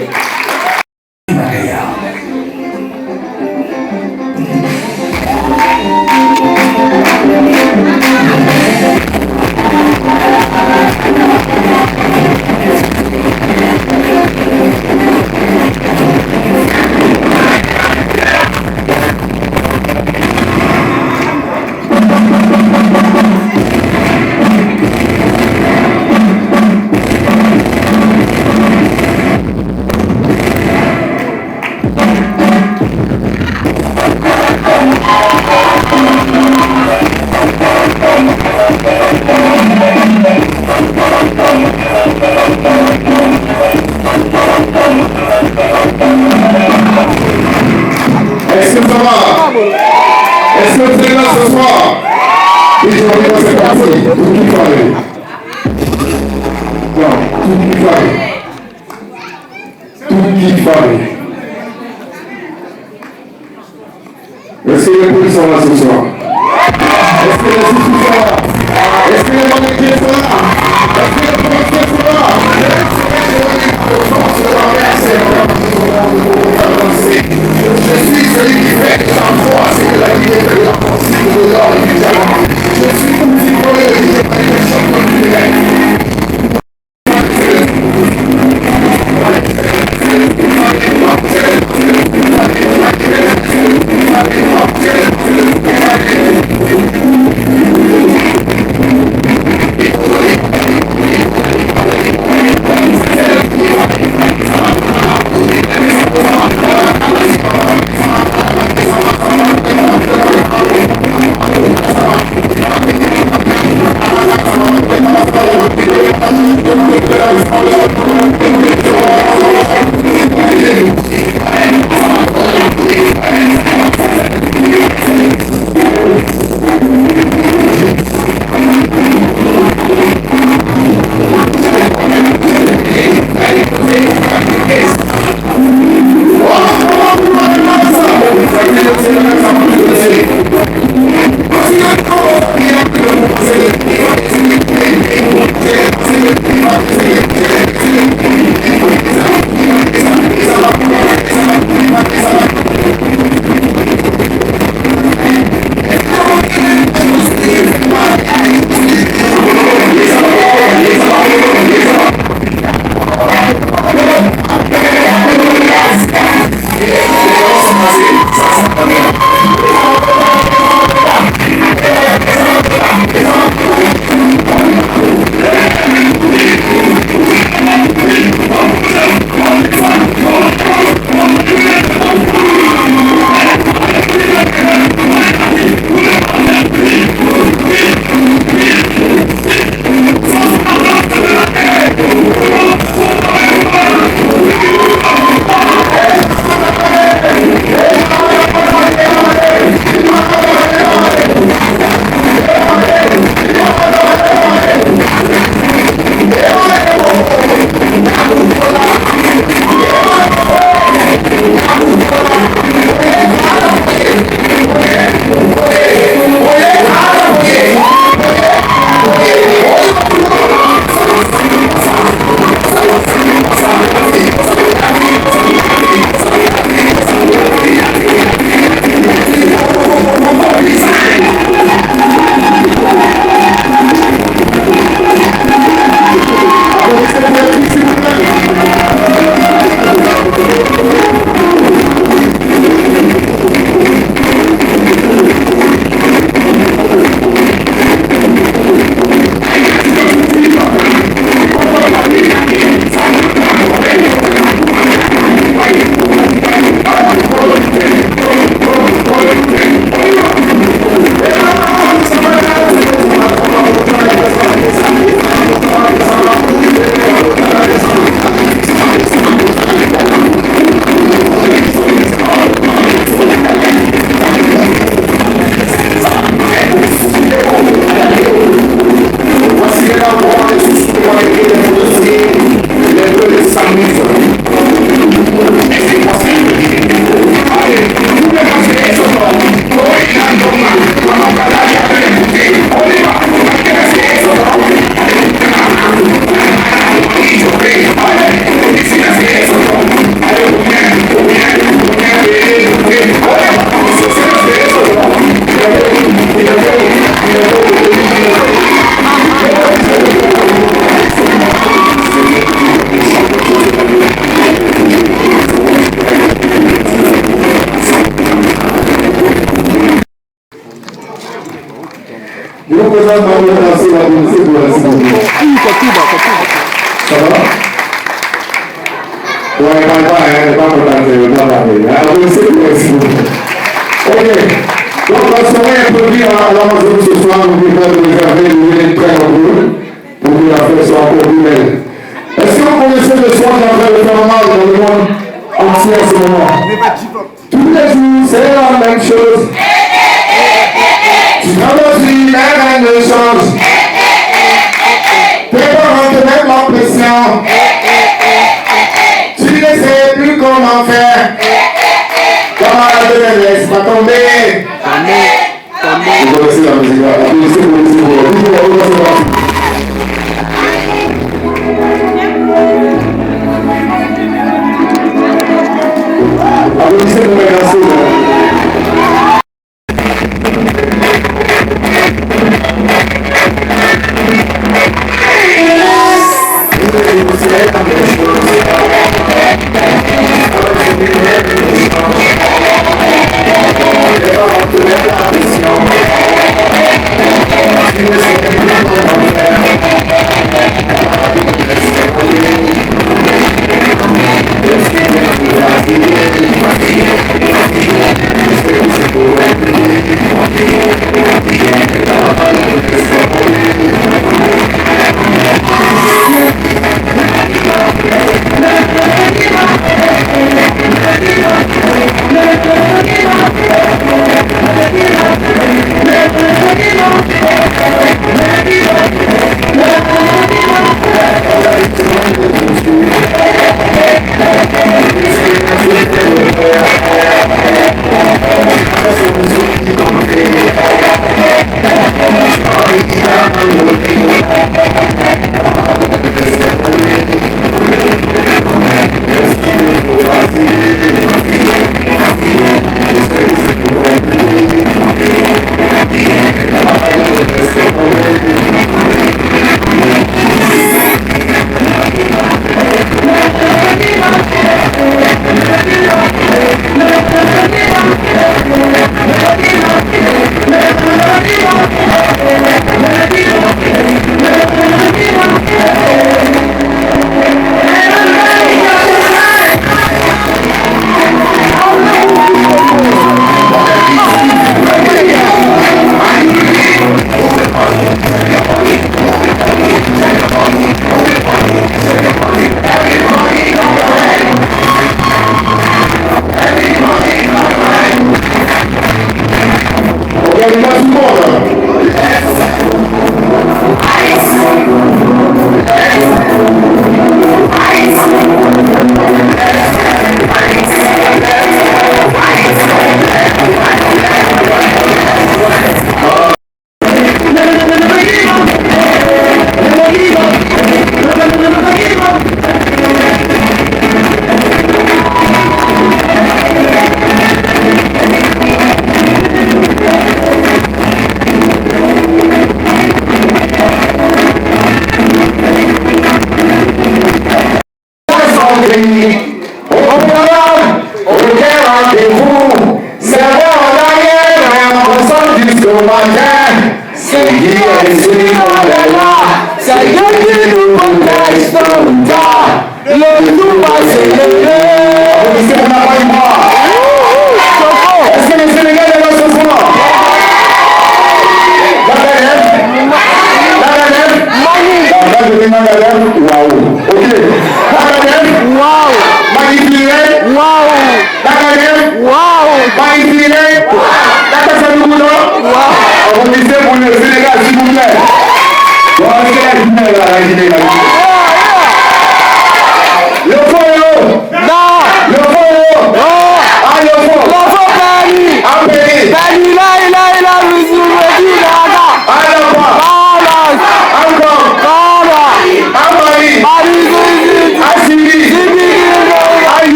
le président ce soir. Et je reviens dans cette partie. Tout qui parle. Non, tout qui parle. Tout qui parle. Est-ce que les policiers sont là ce soir? Est-ce que les citoyens sont là? Est-ce que les mannequins sont là? Est-ce que les policiers sont là? Je suis celui qui fait sa foi, c'est que la vie est de la pensée de l'or et du diamant. Je suis comme si pour les champions du monde. Je vous présente Marie Nancy, la ministre de la Sécurité. Ça va? Ouais, pas ok. Donc, on va se introduire à la maison ce soir, nous devons réserver une très nombreux pour que la fête soit encore plus belle. Est-ce que vous connaissez le soir qui est en train de faire mal dans le monde entier en ce moment? Tous les jours, c'est la même chose. laisser la musique là. Applaudissez pour le musique. Applaudissez pour les garçons.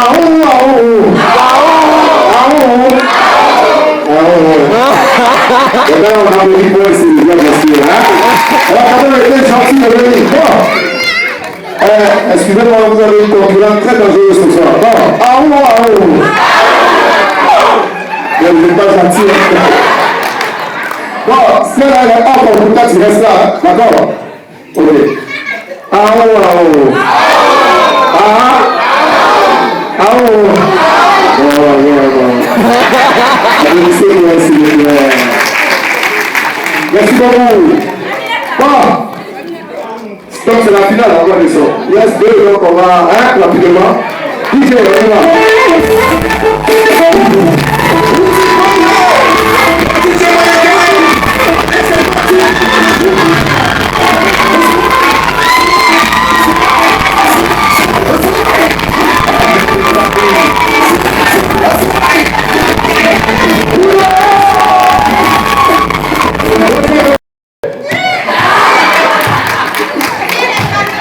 On a mis pour essayer de bien passer. Alors, quand on était gentil de venir. Excusez-moi, vous avez une concurrence très dangereuse ce soir. Bon, mais vous n'êtes pas gentil. Bon, si elle est hors pour toi, tu restes là. D'accord? Ok. Merci beaucoup. Bon. Donc c'est la finale, on va les sortir. Il reste deux, donc on va rapidement. DJ, on y va.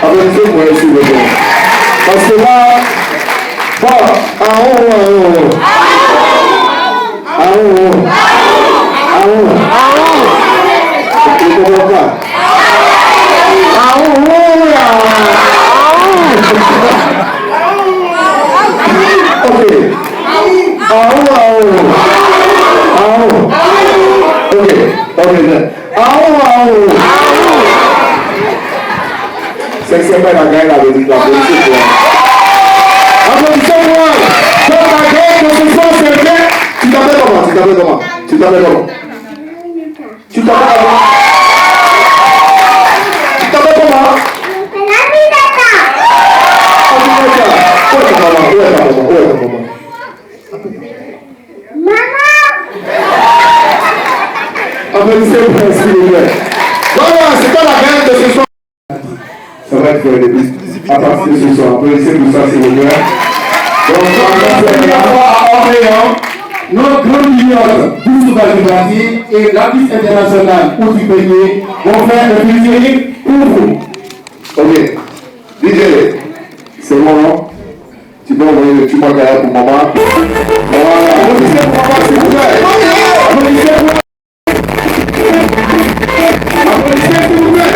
Applaudissez-moi s'il vous plaît. Parce que là, bon, c'est pas la guerre avec la politique. Applaudissez-moi. Donc la guerre de ce soir, c'est bien. Tu t'appelles comment? Tu t'appelles comment? Tu t'appelles comment? Tu t'appelles comment? Tu t'appelles comment? Où est ta maman? Où est ta maman? Où est ta maman? Applaudissez-moi s'il vous plaît. Voilà, c'est pas la guerre de ce soir. Ça va être des bisous à partir de ce soir. Applaudissez pour ça, s'il vous plaît. Donc, la première fois à Orléans, notre grande leader, Douce Badibati, et l'artiste international Outi Peigné vont faire un featuring pour vous. Ok. DJ, c'est bon. Tu peux envoyer le tube derrière pour maman. Voilà. Applaudissez pour maman, s'il vous plaît. Applaudissez pour maman. Applaudissez s'il vous plaît.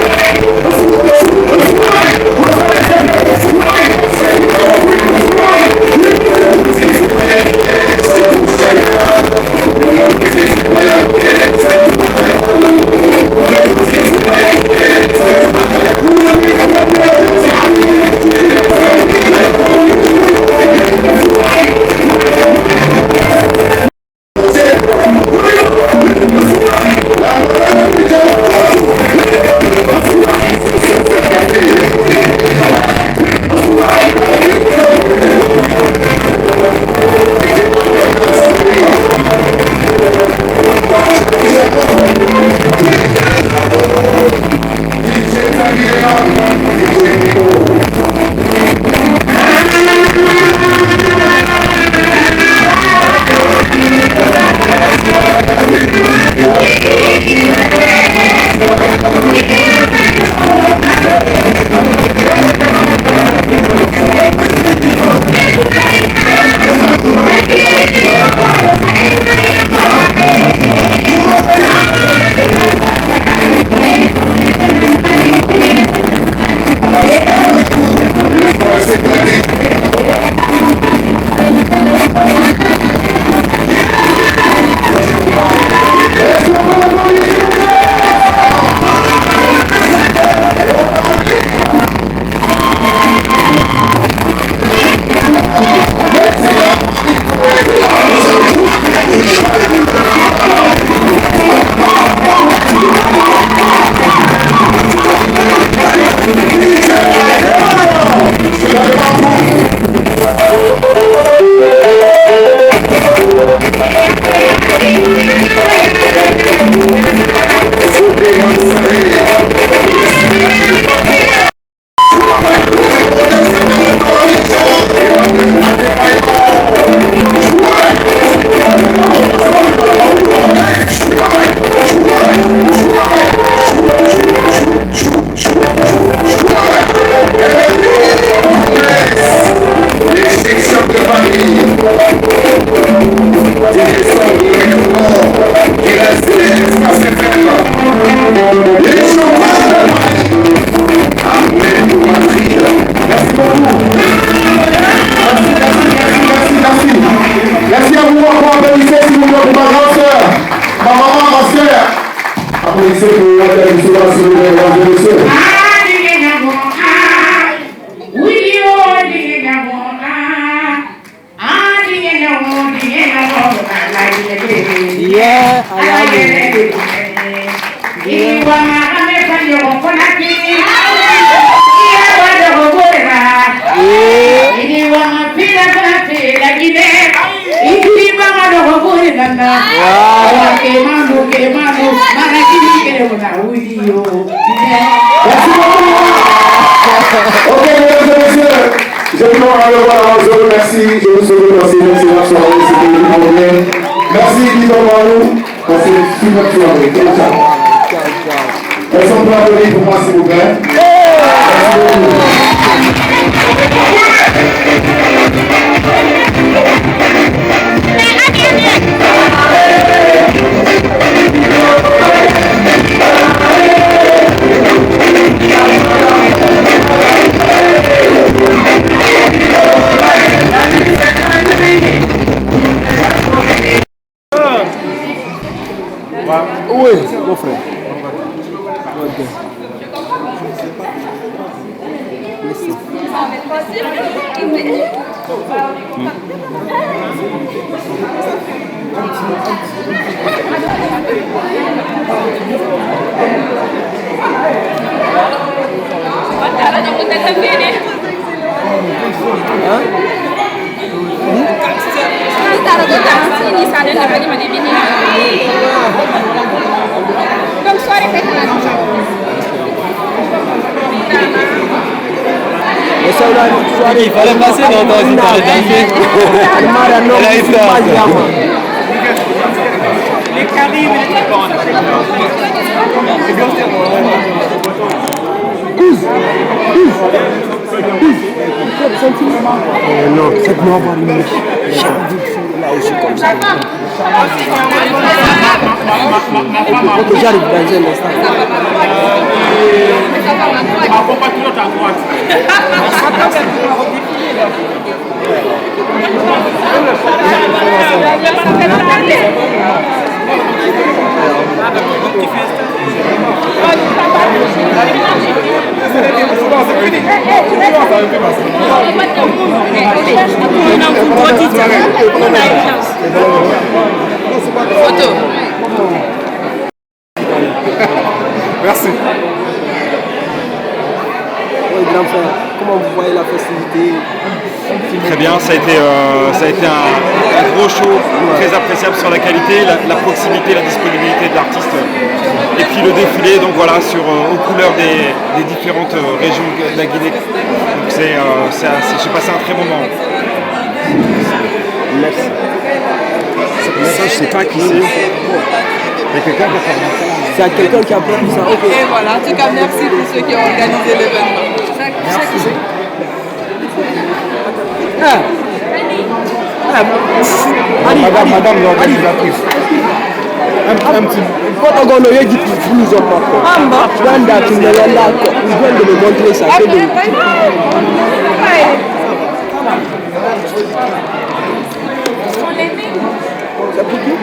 Merci à vous encore, applaudissez s'il vous plaît pour ma grande soeur, ma maman, ma soeur. Applaudissez pour la restauration de mesdames et messieurs. Ok, mesdames et messieurs, je vous remercie, je vous souhaite merci, l'excellente soirée, c'était une journée. Merci Guido Marou, pour cette super soirée. Elles sont prêtes à venir pour moi, s'il vous plaît. Oui, mon frère. Il fallait passer dans une danser. Les Karim et les Tibans. Non, faites-moi avoir une minute. J'ai envie de faire là aussi comme ça. Ok, j'arrive dans un instant. Photo. Merci. Oui, grand frère, comment vous voyez la festivité? Très bien, ça a été un gros show très appréciable sur la qualité, la proximité, la disponibilité de l'artiste et puis le défilé donc voilà, aux couleurs des différentes régions de la Guinée. Donc j'ai passé un très bon moment. Merci. Ça, je sais pas qui c'est. Il y a quelqu'un qui a fait ça. C'est à quelqu'un qui a produit ça. Ok. Et voilà, en tout cas, merci pour ceux qui ont organisé l'événement. Merci. Madame l'organisatrice. Un petit. Quand on a dit que nous sommes pas. Rwanda, tu me l'as d'accord. Ils viennent de me montrer ça. C'est pour qui?